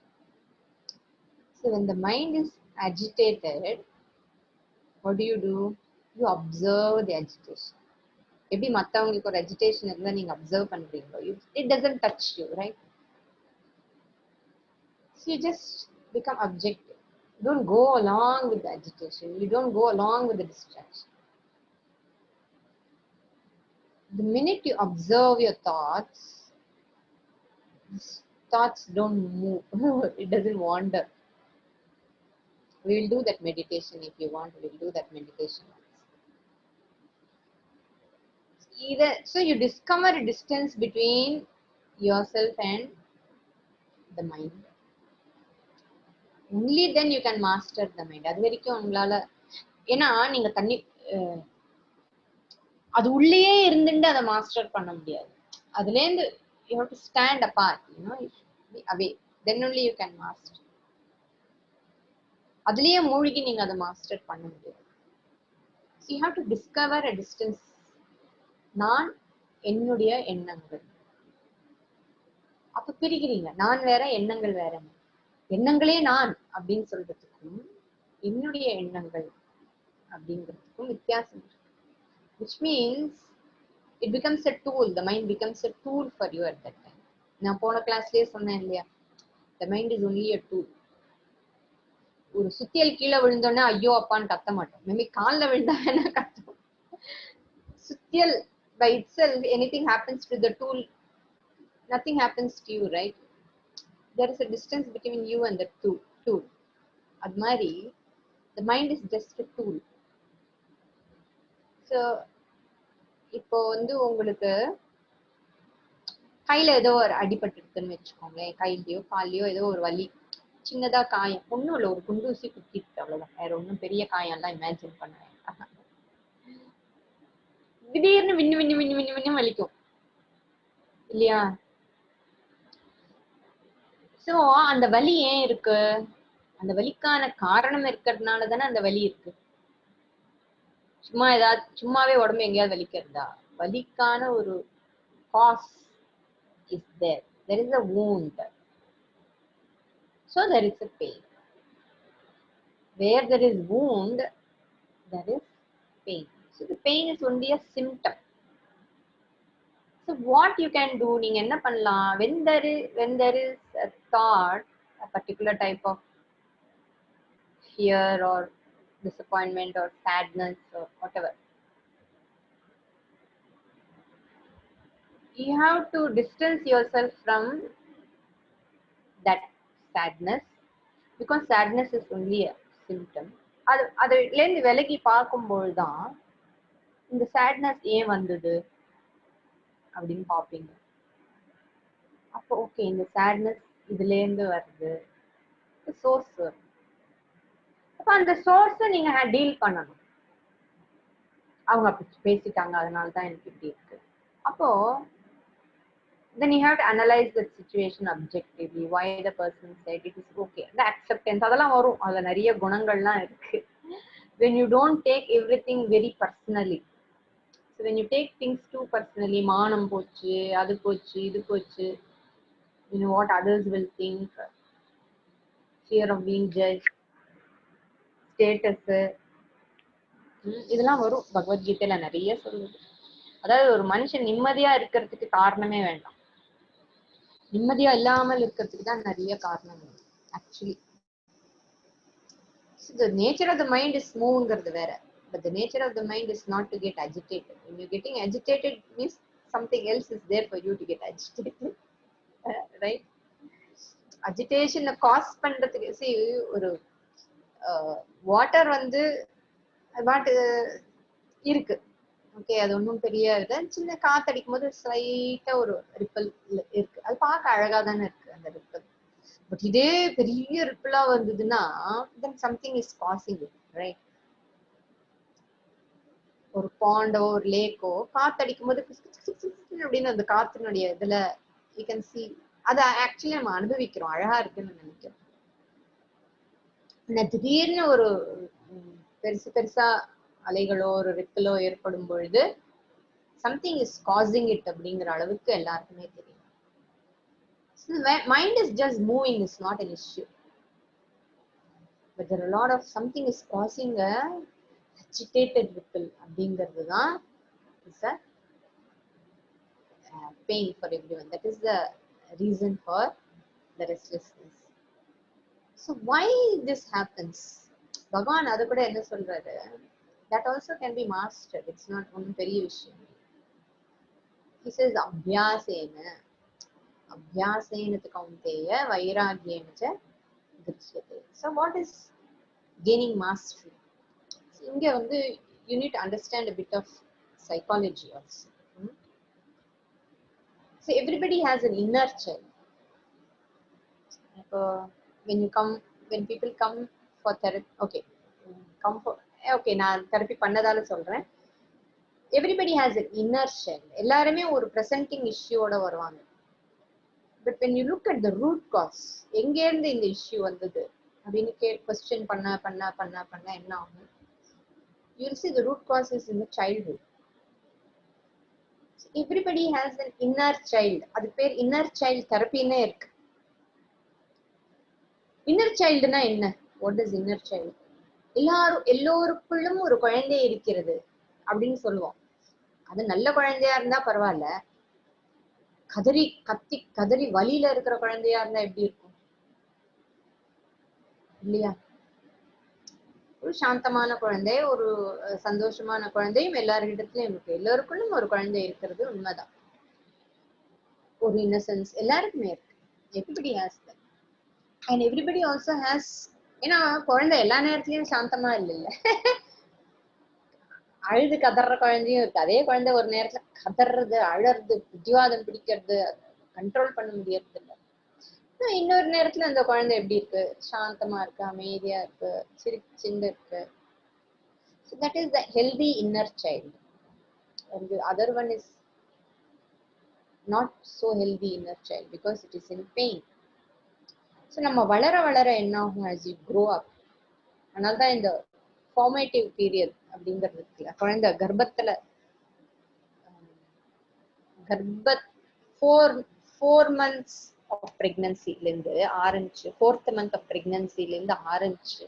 So when the mind is agitated, what do? You observe the agitation. எப்படி மத்தவங்களுக்கு ஒரு agitation இருந்தா நீங்க observe பண்றீங்களோ, it doesn't touch you, right? So you just become objective. You don't go along with the agitation. You don't go along with the distraction. The minute you observe your thoughts don't move. It doesn't wander. We will do that meditation if you want. We will do that meditation. So you discover a distance between yourself and the mind. Only then you can master the mind. அது வரைக்கும் உங்களால ஏன்னா நீங்க தண்ணி அது உள்ளேயே இருந்துட்டு அதை மாஸ்டர் பண்ண முடியாது. அதுல இருந்து you have to stand apart, you know, you should be away, then only you can master. அதுலயே மூழ்கி நீங்க அதை மாஸ்டர் பண்ண முடியாது. So you have to discover a distance. நான் என்னுடைய எண்ணங்கள், அப்ப பிரிக்கிறீங்க. நான் வேற எண்ணங்கள் வேற. எண்ணங்களே நான் அப்படின்னு சொல்றதுக்கும் என்னுடைய எண்ணங்கள் அப்படிங்கிறதுக்கும் வித்தியாசம் இருக்கு. Which means it becomes a tool. The mind becomes a tool for you at that time. நான் போன கிளாஸ்லயே சொன்னேன் இல்லையா, the mind is only a tool. ஒரு சுத்தியல் கீழே விழுந்தோன்னா ஐயோ அப்பான்னு கத்த மாட்டோம். மேபி காலில் விழுந்தா வேணா கத்தும். சுத்தியல் by itself, anything happens to the tool, nothing happens to you, right? There is a distance between you and the tool. அது மாதிரி the mind is just a tool. So இப்போ வந்து உங்களுக்கு கையில ஏதோ ஒரு அடிபட்டு இருக்குன்னு வச்சுக்கோங்களேன், கையிலயோ காலையோ ஏதோ ஒரு வலி, சின்னதா காயம், ஒண்ணும் இல்லை, ஒரு குண்டூசி குத்திட்டு, அவ்வளவுதான். வேற ஒன்றும் பெரிய காயம்லாம் இமேஜின் பண்ணுவேன். திடீர்னு விண்ணு விண்ணு விண்ணு விண்ணு விண்ணு வலிக்கும் இல்லையா? சோ அந்த வலி ஏன் இருக்கு? அந்த வலிக்கான காரணம் இருக்கிறதுனால தானே அந்த வலி இருக்கு. சும்மா ஏதாவது சும்மாவே உடம்பு எங்கேயாவது வலிக்கிறதா? வலிக்கான ஒரு cause is there. There is a wound. So there is a pain. Where there is wound, there is pain. So the pain is only a symptom. So what you can do, நீங்க என்ன பண்ணலாம்? When there is a thought, a particular type of fear or disappointment or sadness or whatever, you have to distance yourself from that sadness, because sadness is only a symptom. அதுலேருந்து விலகி பார்க்கும்போது தான் இந்த sadness ஏன் வந்தது அப்படின்னு பார்ப்பீங்க. அப்போ ஓகே, இந்த sadness இதுல இருந்து வருது, சோர்ஸ் வருது. அப்ப அந்த சோர்ஸை நீங்க டீல் பண்ணணும். அவங்க அப்படி பேசிட்டாங்க, அதனாலதான் எனக்கு இப்படி இருக்கு. அப்போ then you have to analyze the situation objectively, why the person said it is okay, the acceptance, அதெல்லாம் வரும். அதுல நிறைய குணங்கள்லாம் இருக்கு. When you don't take everything very personally, so when you take things too personally, மானம் போச்சு, அது போச்சு, இது போச்சு, you know what others will think, fear of being judged, status, இதெல்லாம் வரும். பகவத்கீதையில நிறைய சொல்லுது. அதாவது ஒரு மனுஷன் நிம்மதியா இருக்கிறதுக்கு காரணமே வேண்டாம், நிம்மதியா இல்லாமல் இருக்கிறதுக்கு தான் நிறைய காரணம் actually. The nature of the mind is மூவ்ங்கிறது வேற, but the nature of the mind is not to get agitated. When you're getting agitated means something else is there for you to get agitated. Right? Agitation cause பண்றதுக்கு, see, ஒரு வாட்டர் வந்து பாட்டு இருக்கு, ஓகே, அது ஒன்றும் பெரிய இது, சின்ன காத்தடிக்கும் போது ஸ்லைட்டா ஒரு ரிப்பல் இருக்கு, அது பார்க்க அழகா தானே இருக்கு அந்த ரிப்பல். பட் இதே பெரிய ரிப்பலா வந்ததுன்னா then something is causing it, right? ஒரு பாண்டோ ஒரு லேக்கோ காத்தடிக்கும் போது அப்படின்னு அந்த காத்தினுடைய இதுல you can see, அதை ஆக்சுவலி நம்ம அனுபவிக்கிறோம், அழகா இருக்குன்னு நினைக்கிறோம். திடீர்னு ஒரு பெருசு பெருசா அலைகளோ ஒரு ரிப்பலோ ஏற்படும் பொழுது something is causing it அப்படிங்கிற அளவுக்கு எல்லாருக்குமே தெரியும். Mind is just moving, is not an issue, but there are a lot of something is causing a agitated ripple அப்படிங்கிறது தான் is a pain for everyone. That is the reason for the restlessness. So why this happens? Bhagavan அது கூட என்ன சொல்றாரு, that also can be mastered. It's not ஒன்றும் பெரிய விஷயம். He says அபியாசேன கௌந்தேய வைராக்யேன ச கிருஷ்யதே. So what is gaining mastery? இங்க வந்து you need to understand a bit of psychology also. So everybody has an inner child. When people come for therapy, okay, come for okay, நான் தெரப்பி பண்ணதால சொல்றேன். Everybody has an inner child. எல்லாருமே ஒரு presenting இஷ்யூவோட வருவாங்க. But when you look at the root cause, எங்க இருந்து இந்த இஷ்யூ வந்தது அப்படின்னு கொஸ்டின் பண்ண என்ன ஆகும்? You will see the root cause is in the childhood. Everybody has an inner child. அது பேர் inner child therapy-னே இருக்கு. இன்னர் சைல்டுனா என்ன? What is inner child? எல்லோருக்குள்ளும் ஒரு குழந்தை இருக்கிறது அப்படின்னு சொல்லுவோம். அது நல்ல குழந்தையா இருந்தா பரவாயில்ல, கதறி வலியில இருக்கிற குழந்தையா இருந்தா எப்படி இருக்கும் இல்லையா? ஒரு சாந்தமான குழந்தை, ஒரு சந்தோஷமான குழந்தையும் எல்லாரிடத்துலயும் இருக்கு. எல்லோருக்குள்ளும் ஒரு குழந்தை இருக்கிறது உண்மைதான். ஒரு இன்னசென்ஸ் எல்லாருக்குமே இருக்கு. Everybody has that. And everybody also has, ஏன்னா குழந்தை எல்லா நேரத்துலயும் சாந்தமா இல்லைல்ல. அழுது கதற குழந்தையும் இருக்கு. அதே குழந்தை ஒரு நேரத்துல கதறது, அழறது, பிடிவாதம் பிடிக்கிறது, கண்ட்ரோல் பண்ண முடியறது இல்லை. இன்னொரு நேரத்துல அந்த குழந்தை எப்படி இருக்கு? சாந்தமா இருக்கு, அமைதியா இருக்கு, சிரிச்சுண்டு இருக்கு. So that is the healthy inner child. And the other one is not so healthy inner child because it is in pain. So நம்ம வளர வளர என்ன ஆகும்? As you grow up, அதனால்தான் இந்த ஃபார்மேட்டிவ் பீரியட் அப்படிங்கிறது இருக்குல்ல, குழந்தை கர்ப்பத்துல 4 months ஆஃப் பிரெக்னன்சில இருந்து ஆரம்பிச்சு, 4th month ஆஃப் பிரெக்னன்சில இருந்து ஆரம்பிச்சு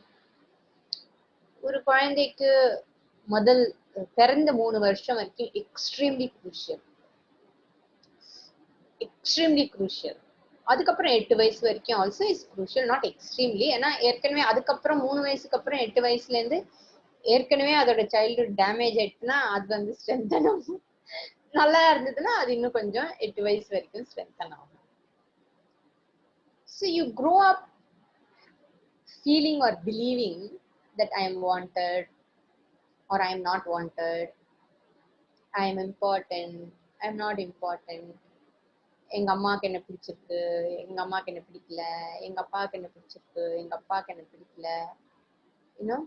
ஒரு குழந்தைக்கு முதல் பிறந்த 3 வருஷம் வரைக்கும் எக்ஸ்ட்ரீம்லி குரூஷியல். அதுக்கப்புறம் 8 வயசு வரைக்கும் also is crucial, not extremely. ஏன்னா ஏற்கனவே அதுக்கப்புறம் 3 வயசுக்கு அப்புறம் 8 வயசுல இருந்து ஏற்கனவே அதோட சைல்ட்ஹுட் டேமேஜ் ஆயிடுச்சுன்னா அது வந்து ஸ்ட்ரென்தன் ஆகும். நல்லா இருந்ததுன்னா அது இன்னும் கொஞ்சம் 8 வயசு வரைக்கும் ஸ்ட்ரென்தன் ஆகும். So you grow up feeling or believing that I am wanted or I am not wanted, I am important, I am not important, எங்க அம்மாக்கு என்ன பிடிச்சிருக்கு, எங்க அம்மாக்கு என்ன பிடிக்கல, எங்க அப்பாவுக்கு என்ன பிடிச்சிருக்கு, எங்க அப்பாவுக்கு என்ன பிடிக்கல, இன்னும்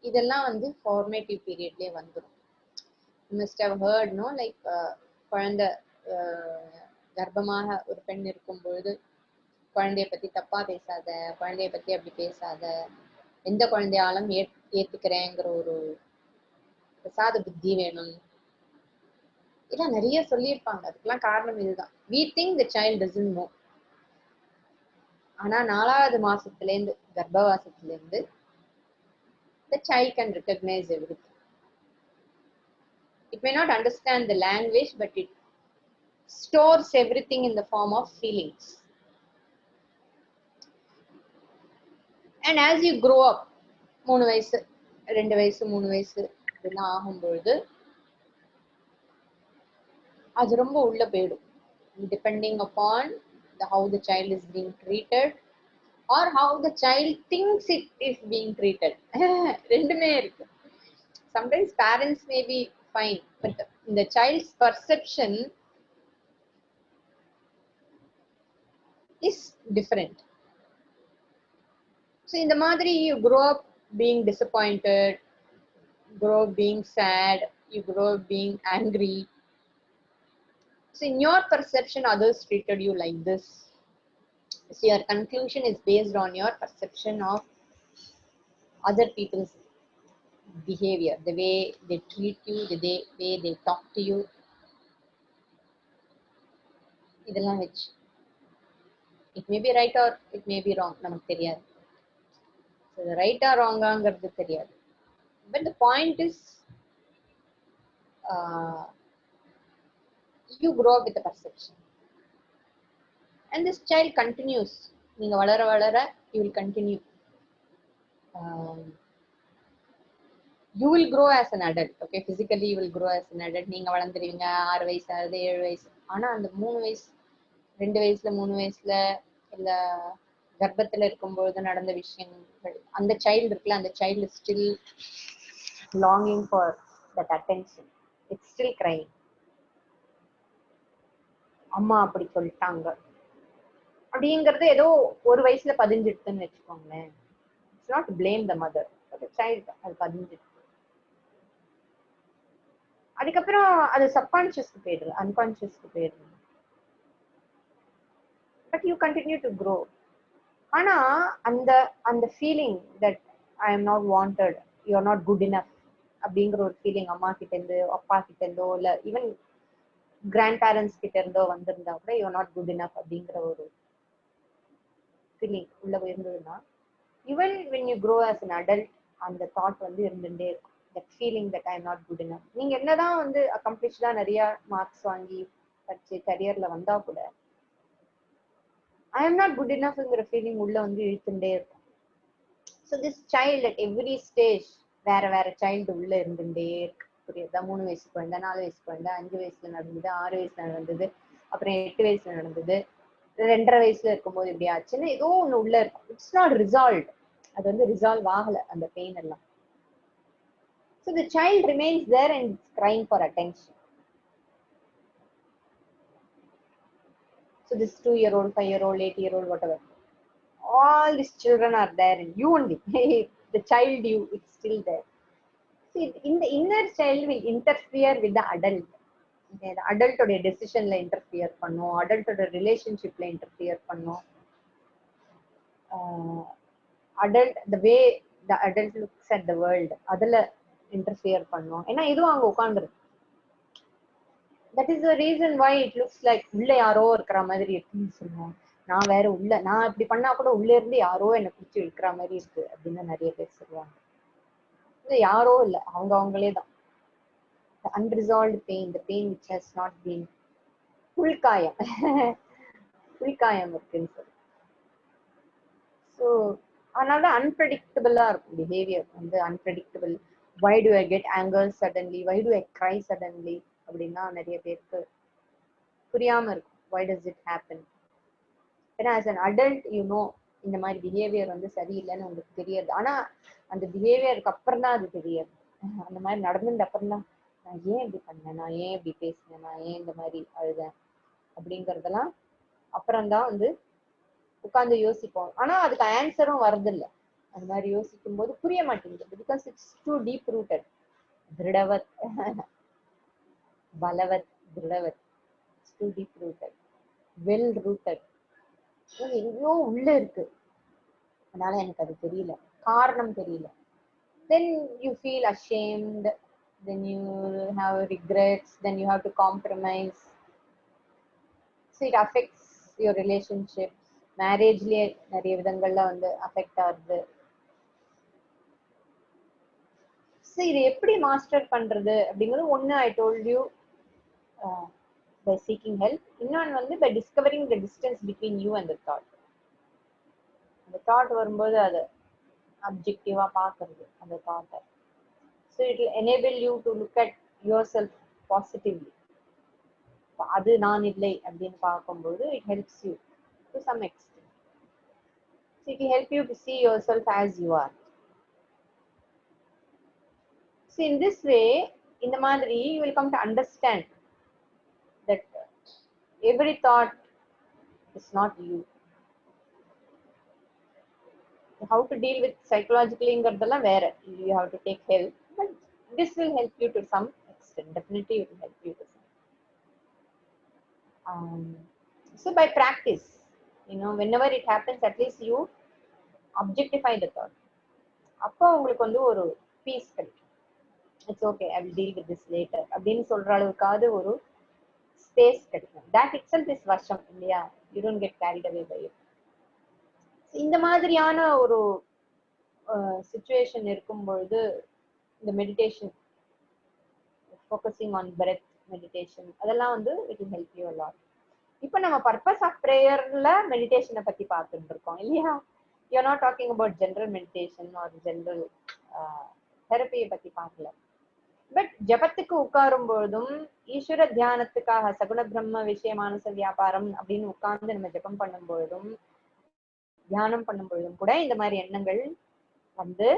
இதெல்லாம் வந்து ஃபார்மேட்டிவ் பீரியட்லயே வந்துடும். You must have heard, no, like குழந்தை கர்ப்பமாக ஒரு பெண் இருக்கும் பொழுது குழந்தைய பத்தி தப்பா பேசாத, குழந்தைய பத்தி அப்படி பேசாத, எந்த குழந்தையாலும் ஏத்துக்கிறேங்கிற ஒரு பிரசாத புத்தி வேணும், இதெல்லாம் நிறைய சொல்லியிருப்பாங்க. அதுக்கெல்லாம் காரணம் இதுதான். We think the child doesn't know. ஆனா 4வது மாசத்துல இருந்து, கர்ப்பவாசத்துல இருந்து the child can recognize everything. It may not understand the language, but it stores everything in the form of feelings. And as you grow up, 3 வயசு 2 வயசு 3 வயசு இதெல்லாம் ஆகும்பொழுது அது ரொம்ப உள்ள போயிடும். Depending upon how the child is being treated or how the child thinks it is being treated. ரெண்டுமே இருக்கு. Sometimes parents may be fine, but the child's perception is different. So in the மாதிரி you grow up being disappointed, grow up being sad, you grow up being angry. So in your perception, others treated you like this. So your conclusion is based on your perception of other people's behavior, the way they treat you, the way they talk to you. இதெல்லாம் வச்சு it may be right or it may be wrong, நமக்கு தெரியாது. ரைட் ஆர் ராங்காங்கிறது தெரியாது. But the point is you grow up with perception and this child continues. நீங்க வளர வளர you will continue. You will grow as an adult, okay? Physically you will grow as an adult. நீங்க வளர்ந்துருவீங்க, 6 வயசு ஆகுது, 7 வயசு. ஆனா அந்த 3 வயசு 2 வயசுல 3 வயசுல இல்ல கர்ப்பத்துல இருக்கும்பொழுது நடந்த விஷயங்கள், அந்த சைல்டு இருக்குல்ல, அந்த child still longing for that attention. It's still crying. அம்மா அப்படி சொல்லிட்டாங்க அப்படிங்கிறது ஏதோ ஒரு வயசுல பதிஞ்சிடுதுன்னு வச்சுக்கோங்களேன். It's not blame the mother, but child அது பதிஞ்சிடுது. அதுக்கப்புறம் அது சப்கான்சியஸ்க்கு போயிடுது, அன்கான்சியஸ்க்கு போயிடுது. But you continue to grow. ஆனா அந்த அந்த feeling that I am not wanted, you are not good enough அப்படிங்கிற ஒரு ஃபீலிங் அம்மா கிட்ட இருந்து, அப்பா கிட்ட இருந்தோ, இல்ல ஈவன் கிராண்ட் பேரண்ட்ஸ் கிட்ட இருந்தோ வந்திருந்தா கூட you are not good enough அப்படிங்கிற ஒரு ஃபீலிங் உள்ள இருந்ததுன்னா, even when you grow as an adult அந்த தாட் வந்து இருந்துட்டே இருக்கும். That feeling that I am not good enough. நீங்க என்னதான் வந்து அக்கம்ப்ளிஷ்டா நிறைய மார்க்ஸ் வாங்கி படிச்சு கரியர்ல வந்தா கூட ஐ எம் நாட் குட் இனஃப்ங்கிற ஃபீலிங் உள்ள வந்து இழுத்துட்டே இருக்கும். So this child at every stage வேற வேற சைல்டு உள்ள இருந்துட்டே இருக்கு. புரியுதா? 3 வயசு குழந்தை, 4 வயசு குழந்தை, 5 வயசுல நடந்தது, 6 வயசுல நடந்தது, அப்புறம் 8 வயசுல நடந்தது, 2.5 வயசுல இருக்கும்போது இப்படி ஆச்சுன்னு ஏதோ ஒண்ணு உள்ள இருக்கும். It's not resolve. அது வந்து ரிசால்வ் ஆகல அந்த பெயின் எல்லாம். So the child remains there and it's crying for attention. So this 2-year-old, 5-year-old, 8-year-old, whatever, all these children are there in you only. The child you, it's still there. See, in the inner child will interfere with the adult. The adult oda decision la interfere பண்ணும், adult oda relationship la interfere பண்ணும். Adult, the way the adult looks at the world, அதுல interfere பண்ணும். ஏன்னா இதுவும் அங்க உட்கார்ந்துருக்கு. That is the reason why it looks like உள்ள யாரோ இருக்கிற மாதிரி இருக்குன்னு சொல்லுவோம். நான் வேற உள்ள, நான் இப்படி பண்ணா கூட உள்ள இருந்து யாரோ என்னை பிடிச்சி இழுக்கிற மாதிரி இருக்கு அப்படின்னு நிறைய பேர் சொல்லுவாங்க. இது யாரோ இல்ல, அவங்களே தான். The unresolved pain, the pain which has not been உள்காயம் உள்காயம் இருக்குன்னு சொல்லி. ஸோ அதனால அன்பிரடிக்டபிளா இருக்கும் பிஹேவியர் வந்து. Unpredictable. why do I get anger suddenly, why do I cry suddenly அப்படின்னா நிறைய பேருக்கு புரியாம இருக்கும். why does it happen? ஏன்னா as an adult you know இந்த மாதிரி பிஹேவியர் வந்து சரியில்லைன்னு உங்களுக்கு தெரியாது. ஆனா அந்த பிஹேவியருக்கு அப்புறம் தான் அது தெரியாது. அந்த மாதிரி நடந்ததுக்கு அப்புறம் தான் நான் ஏன் இப்படி பண்ணேன், நான் ஏன் இப்படி பேசினேன், நான் ஏன் இந்த மாதிரி அழுதேன் அப்படிங்கறதெல்லாம் அப்புறம்தான் வந்து உட்கார்ந்து யோசிப்போம். ஆனா அதுக்கு ஆன்சரும் வருதில்லை. அந்த மாதிரி யோசிக்கும் போது புரிய மாட்டேங்குது. Because it's too deep rooted. திருடவத் பலவத் திருடவத், it's too deep rooted, well rooted. எங்கேயோ உள்ள இருக்கு, அதனால எனக்கு அது தெரியல, காரணம் தெரியல. Then you feel ashamed, then you have regrets, then you have to compromise. So it affects your relationships. மேரேஜ்லயே நிறைய விதங்கள்ல வந்து அஃபெக்ட் ஆகுது. ஸோ இது எப்படி மாஸ்டர் பண்றது அப்படிங்கிறது ஒன்று I told you by seeking help. இன்னொன்று வந்து by discovering the distance between you and the thought. அந்த தாட் வரும்போது அதை அப்ஜெக்டிவா பார்க்கறது அந்த தாட்டை. So it will enable you to look at yourself positively. அது நான் இல்லை அப்படின்னு பார்க்கும்போது it helps you to some extent. So it will help you to see yourself as you are. So in this way, இந்த மாதிரி you will come to understand that every thought is not you. How to deal with psychologically வேற, you have to take help, but this will help you to some extent. Definitely it will help you to some. So by practice, whenever it happens, at least you objectify the thought. அப்போ உங்களுக்கு வந்து ஒரு பீஸ் கிடைக்கும். It's okay, I will deal with this later அப்படின்னு சொல்ற அளவுக்காவது ஒரு ஸ்பேஸ் கிடைக்கும். தட் இட்செல்ஃப் இஸ் வஷம் இல்லையா? You don't get carried away by it. இந்த மாதிரியான ஒரு சிச்சுவேஷன் இருக்கும் பொழுது இந்த meditation, focusing on breath meditation, அதெல்லாம் வந்து it will help you a lot. இப்போ நம்ம பர்பஸ் ஆஃப் ப்ரேயர்ல மெடிடேஷனை பத்தி பார்த்துட்டு இருக்கோம் இல்லையா? You are not talking about general meditation or general தெரப்பியை பத்தி பார்க்கல. பட் ஜபத்துக்கு உட்காரும் பொழுதும் ஈஸ்வர தியானத்துக்காக சகுண பிரம்ம விஷய மானச வியாபாரம் அப்படின்னு உட்கார்ந்து நம்ம ஜபம் பண்ணும் பொழுதும் தியானம் பண்ணும் பொழுதும் கூட இந்த மாதிரி எண்ணங்கள் வந்து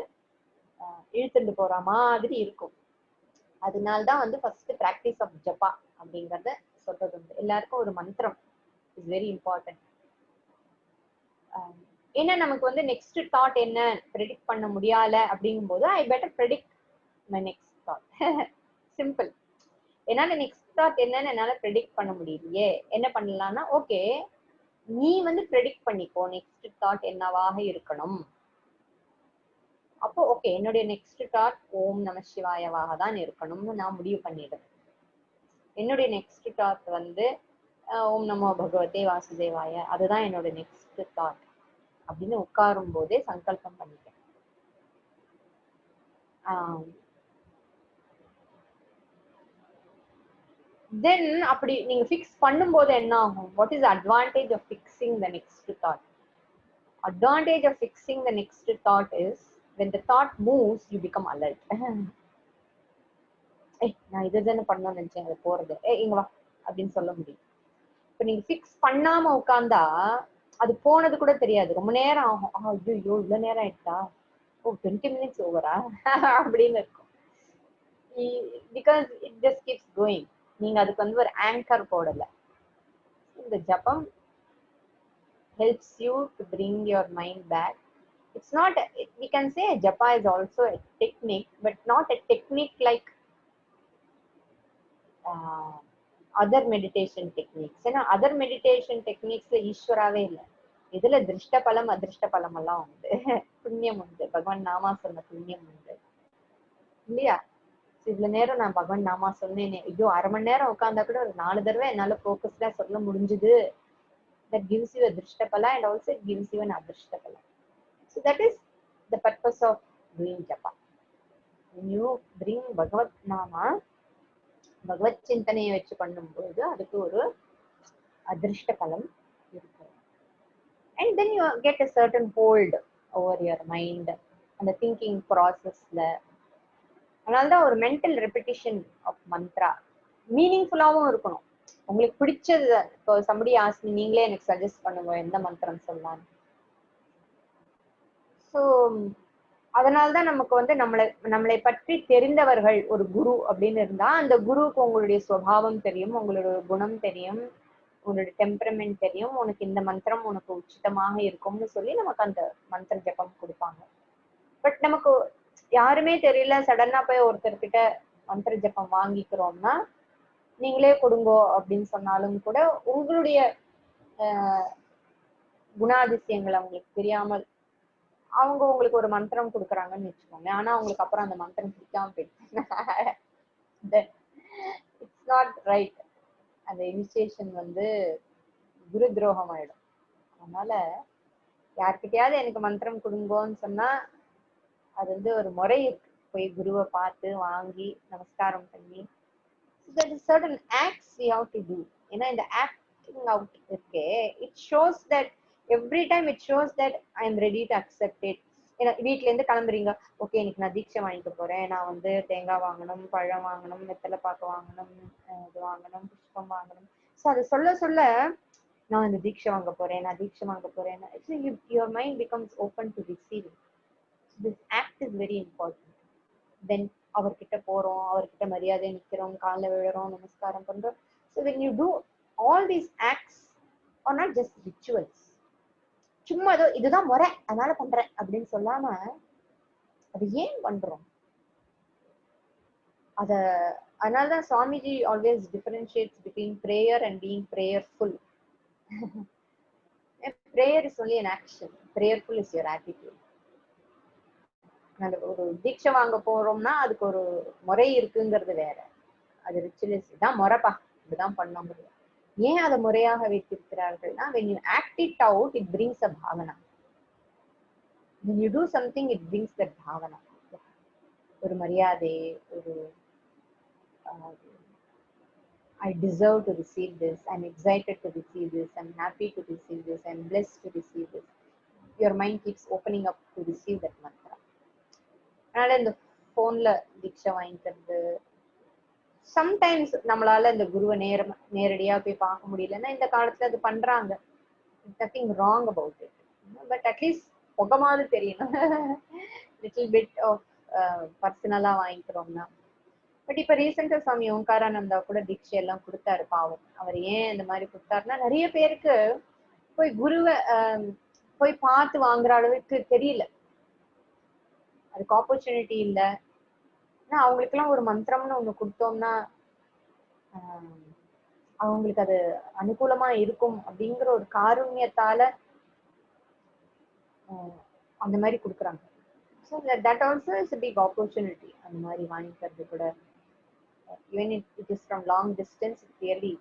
இழுத்துட்டு போற மாதிரி இருக்கும். அதனால்தான் வந்து ஃபர்ஸ்ட் பிராக்டிஸ் ஆஃப் ஜபா அப்படிங்கறத சொல்றது உண்டு. எல்லாருக்கும் ஒரு மந்திரம் இஸ் வெரி இம்பார்ட்டன்ட். ஏன்னா நமக்கு வந்து நெக்ஸ்ட் தாட் என்ன ப்ரெடிக்ட் பண்ண முடியல அப்படிங்கும் போது ஐ better predict my next thought. Simple. என்னால நெக்ஸ்ட் தாட் என்னன்னு என்னால ப்ரெடிக்ட் பண்ண முடியலையே, என்ன பண்ணலாம்னா ஓகே நீ வந்து ப்ரெடிக்ட் பண்ணிக்கோ நெக்ஸ்ட் தாட் என்னவாக இருக்கணும். அப்போ ஓகே என்னுடைய நெக்ஸ்ட் தாட் ஓம் நம சிவாயவாக தான் இருக்கணும்னு நான் முடிவு பண்ணிடுறேன். என்னுடைய நெக்ஸ்ட் தாட் வந்து ஓம் நமோ பகவதே வாசுதேவாய, அதுதான் என்னோட நெக்ஸ்ட் தாட் அப்படின்னு உட்காரும் போதே சங்கல்பம் பண்ணிட்டேன். தென் அப்படி நீங்க ஃபிக்ஸ் பண்ணும்போது என்ன ஆகும்? What is advantage of fixing the next thought? Advantage of fixing the next thought is when the thought moves you become alert. நான் இதுதானே பண்ணணும்னு நினைச்சேன், அது போறது இங்க வா அப்படின்னு சொல்ல முடியும். இப்ப நீங்க ஃபிக்ஸ் பண்ணாம உட்கார்ந்தா அது போனது கூட தெரியாது, ரொம்ப நேரம் ஆகும். ஐயோ இவ்வளவு நேரம் ஆயிட்டா, ஓ 20 minutes ஓவரா அப்படின்னு இருக்கும். Because it just keeps going. நீங்க அதுக்கு வந்து ஒரு ஆங்கர் போடல. இந்த ஜபம் helps you to bring your mind back. It's not, we can say japa is also a technique, but not a technique like other meditation techniques. ஏன்னா other meditation techniquesல ஈஸ்வராவே இல்லை. இதுல திருஷ்ட பலம் அதிருஷ்ட பலம் எல்லாம் உண்டு, புண்ணியம் உண்டு, பகவான் நாமா சொன்ன புண்ணியம் உண்டு இல்லையா? இவ்வளவு நேரம் நான் பகவான் நாமா சொன்னேனே, ஐயோ அரை மணி நேரம் உட்கார்ந்தா கூட ஒரு 4 தடவை என்னால போக்கஸ்டா சொல்ல முடிஞ்சுது. That gives you a Drishtapala and also it gives you an Adrishtapala. So that is the purpose of doing japa. When you bring Bhagavad Nama, Bhagavad Chintanaya vechu பண்ணும்போது அதுக்கு ஒரு அதிருஷ்டபலம் இருக்கு. And then you get a certain hold over your mind and the thinking processல. அதனாலதான் ஒரு மென்டல் ரெப்பிட்டிஷன் ஆஃப் மந்த்ரா மீனிங்ஃபுல்லாவும் இருக்கணும். உங்களுக்கு பிடிச்சது. இப்போ somebody ask me, நீங்களே எனக்கு சஜஸ்ட் பண்ணுங்க எந்த மந்திரம் சொல்லலாம். ஸோ அதனால்தான் நமக்கு வந்து நம்மளை பற்றி தெரிந்தவர்கள் ஒரு குரு அப்படின்னு இருந்தா அந்த குருவுக்கு உங்களுடைய சுபாவம் தெரியும், உங்களுடைய குணம் தெரியும், உங்களுடைய டெம்பரமெண்ட் தெரியும், உனக்கு இந்த மந்திரம் உனக்கு உச்சிதமாக இருக்கும்னு சொல்லி நமக்கு அந்த மந்திர ஜபம் கொடுப்பாங்க. பட் நமக்கு யாருமே தெரியல, சடனா போய் ஒருத்தர்கிட்ட மந்திர ஜபம் வாங்கிக்கிறோம்னா நீங்களே கொடுங்கோ அப்படின்னு சொன்னாலும் கூட உங்களுடைய குணாதிசயங்கள் அவங்களுக்கு தெரியாமல் அவங்க உங்களுக்கு ஒரு மந்திரம் கொடுக்குறாங்கன்னு வச்சுக்கோங்க. ஆனா அவங்களுக்கு அப்புறம் அந்த மந்திரம் பிடிக்காம போயிடுச்சு. It's not right. அந்த இனிஷியேஷன் வந்து குரு துரோகம் ஆயிடும். அதனால யார்கிட்டயாவது எனக்கு மந்திரம் கொடுங்கோன்னு சொன்னா அது வந்து ஒரு முறை இருக்கு. போய் குருவை பார்த்து வாங்கி நமஸ்காரம் பண்ணி there is certain acts we have to do. ஏன்னா இந்த acting out இருக்கே, it shows that every time it shows that I am ready to accept it. ஏன்னா வீட்டுல இருந்து கிளம்புறீங்க, ஓகே இன்னைக்கு நான் தீட்சை வாங்கிக்க போறேன், நான் வந்து தேங்காய் வாங்கணும், பழம் வாங்கணும், வெத்தலை பாக்கு வாங்கணும், இது வாங்கணும், புஷ்பம் வாங்கணும். ஸோ அது சொல்ல சொல்ல நான் இந்த தீட்சை வாங்க போறேன், நான் தீட்சை வாங்க போறேன். your mind becomes open to receiving. This act is very important. Then அவர்கிட்ட போறோம், அவர்கிட்ட மரியாதை நிக்கிறோம், காலைல விழுறோம், நமஸ்காரம் பண்றோம். So when you do all these acts are not just rituals. சும்மா ஏதோ இதுதான் முறை அதனால பண்றேன் அப்படின்னு சொல்லாம அது ஏன் பண்றோம் அத. அதனாலதான் Swamiji always differentiates between prayer and being prayerful. Prayer is only an action. Prayerful is your attitude. ஒரு தீட்சை வாங்க போறோம்னா அதுக்கு ஒரு முறை இருக்குங்கிறது வேற. அது ரிச்சுவல்ஸ் தான் முறைப்பா, இப்படிதான் பண்ண முடியும். ஏன் அதை முறையாக வைத்திருக்கிறார்கள்னா when you act it out it brings a bhavana. When you do something it brings that bhavana. ஒரு மரியாதை, ஒரு I deserve to receive this, I'm excited to receive this, I'm happy to receive this, I'm blessed to receive this. Your mind keeps opening up to receive that mantra. அதனால இந்த போன்ல தீட்சை வாங்கிக்கிறது, சம்டைம்ஸ் நம்மளால இந்த குருவை நேரடியா போய் பார்க்க முடியலன்னா இந்த காலத்துல அது பண்றாங்க. Nothing wrong about it, but at least முகமாவது தெரியணும். லிட்டில் பிட் ஆஃப் பர்சனலா வாங்கிக்கிறோம்னா. பட் இப்ப ரீசெண்டா சுவாமி ஓங்காரானந்தா கூட தீட்சை எல்லாம் கொடுத்தாரு. பாவம், அவர் ஏன் இந்த மாதிரி கொடுத்தாருன்னா நிறைய பேருக்கு போய் குருவை போய் பார்த்து வாங்குற அளவுக்கு தெரியல, அதுக்கு ஆப்பர்ச்சுனிட்டி இல்லை. ஆனா அவங்களுக்கு எல்லாம் ஒரு மந்திரம்னு ஒண்ணு கொடுத்தோம்னா அவங்களுக்கு அது அனுகூலமா இருக்கும் அப்படிங்கிற ஒரு காருண்யத்தால அந்த மாதிரி கொடுக்குறாங்க. So that also is a big opportunity. அந்த மாதிரி வாங்கிக்கிறது கூட, even if it is from long distance, it really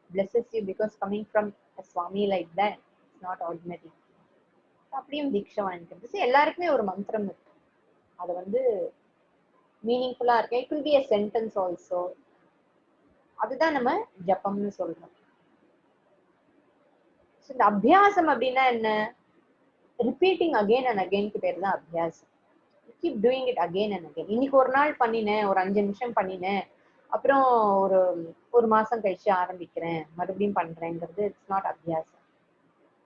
blesses you because coming from a swami like that, it's not ordinary. அப்படியும் தீட்சை வாங்கிக்கிறது. ஸோ எல்லாருக்குமே ஒரு மந்திரம் இருக்கு, அது வந்து மீனிங்ஃபுல்லா இருக்கு. It will be a sentence also. அதுதான் நம்ம ஜபம்னு சொல்றோம். இந்த அபியாசம் அப்படின்னா என்ன? ரிப்பீட்டிங் அகெயின் அண்ட் அகெயின்க்கு பேர் தான் அபியாசம். Keep doing it again and again. இன்னைக்கு ஒரு நாள் பண்ணினேன், ஒரு 5 நிமிஷம் பண்ணினேன், அப்புறம் ஒரு ஒரு மாசம் கழிச்சு ஆரம்பிக்கிறேன், மறுபடியும் பண்றேங்கிறது இட்ஸ் நாட் அபியாசம்.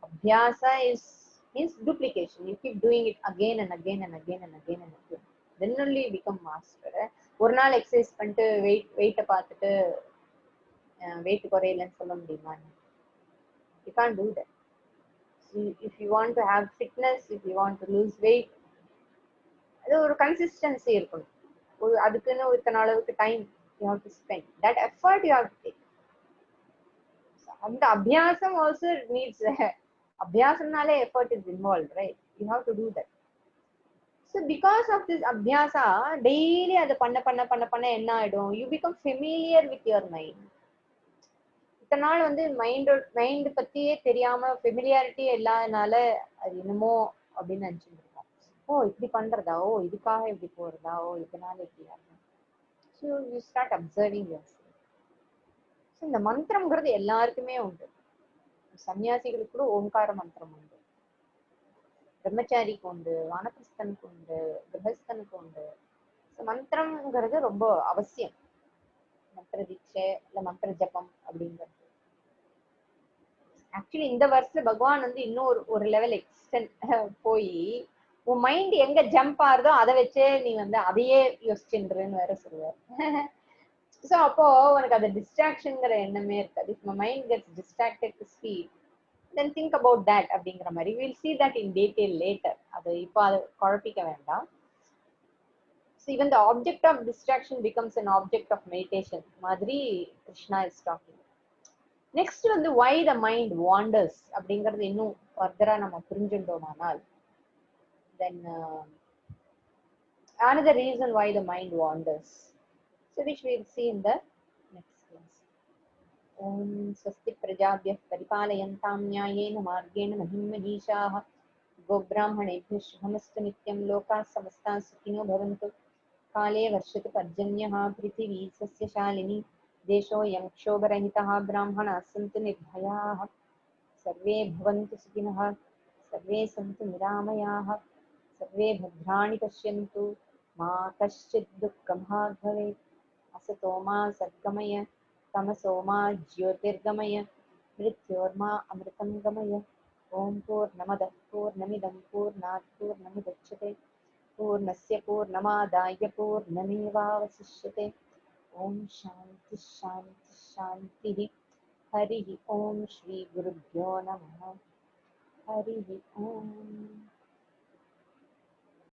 Abhyasa is means duplication. You keep doing it again and again and again and again and again. Then only you become master. ஒரு நாள் எக்ஸசைஸ் பண்ணிட்டு வெயிட்டை பார்த்துட்டு வெயிட் குறையலன்னு சொல்ல முடியுமா? You can't do that. If you want to have fitness, if you want to lose weight, அது ஒரு கன்சிஸ்டன்சி இருக்கணும். அதுக்குன்னு இத்தனை அளவுக்கு time you have to spend. That effort you have to take. அந்த அபியாசம் also needs அபியாசம்னாலே effort is involved, right? You have to do that. So because of this Abhyasa, daily அதை பண்ண பண்ண பண்ண பண்ண என்ன ஆயிடும்? You become familiar with your mind. இத்தனை நாள் வந்து மைண்ட் பத்தியே தெரியாம ஃபெமிலியாரிட்டியே இல்லாதனால அது என்னமோ அப்படின்னு நினைச்சுட்டு இருக்கோம். ஓ இப்படி பண்றதா, ஓ இதுக்காக இப்படி போறதா, ஓ இதனால இப்படி ஆகும். So you start observing yourself. So இந்த மந்திரம்ங்கிறது எல்லாருக்குமே உண்டு. சன்னியாசிகளுக்கு கூட ஓம்கார மந்திரம் உண்டு, பிரம்மச்சாரிக்கு உண்டு, வானப்பிரஸ்தனுக்கு உண்டு, கிரகஸ்தனுக்கு உண்டு. ஸோ மந்திரம்ங்கிறது ரொம்ப அவசியம். மந்திர தீட்சை இல்ல மந்திர ஜபம் அப்படிங்கிறது. ஆக்சுவலி இந்த வருஷம் பகவான் வந்து இன்னும் ஒரு லெவல் எக்ஸ்டென்ட் போய் உன் மைண்ட் எங்க ஜம்ப் ஆகுதோ அதை வச்சே நீ வந்து அதையே யோசிச்சுன்றன்னு வேற சொல்லுவார். ஸோ அப்போ உனக்கு அது டிஸ்ட்ராக்ஷன்ங்கிற எண்ணமே இருக்காது. If my mind gets distracted to speed, then think about that அப்படிங்கிற மாதிரி. Will see that in detail later. அது இப்போ அதை குழப்பிக்க வேண்டாம். So even the object of distraction becomes an object of meditation மாதிரி கிருஷ்ணா இஸ் டாக்கிங். நெக்ஸ்ட் வந்து why the mind wanders அப்படிங்கிறது இன்னும் ஃபர்தரா நம்ம புரிஞ்சுட்டோமானால், then another reason why the mind wanders, so which we will see in the next class. Om swasti prajabhyah paripalayantam nyayena margena mahim mahishah gobrahmanebhyah shubhamastu nityam lokah samastah sukhino bhavantu काले वर्षतु पर्जन्यः पृथिवी सस्यशालिनी देशोऽयं क्षोभरहितः ब्राह्मणाः सन्तु निर्भयाः सर्वे भवन्तु सुखिनः सर्वे सन्तु निरामयाः सर्वे भद्राणि पश्यन्तु मा कश्चित् दुःखभाग् भवेत् असतो मा सद्गमय तमसो मा ज्योतिर्गमय मृत्योर्मा अमृतं गमय ॐ पूर्णमदः पूर्णमिदं पूर्णात् पूर्णमुदच्यते पूर्णस्य पूर्णमादाय पूर्णमेवावशिष्यते ओम शांति शांति शांति हरि ओम श्री गुरुभ्यो नमः हरि ओम।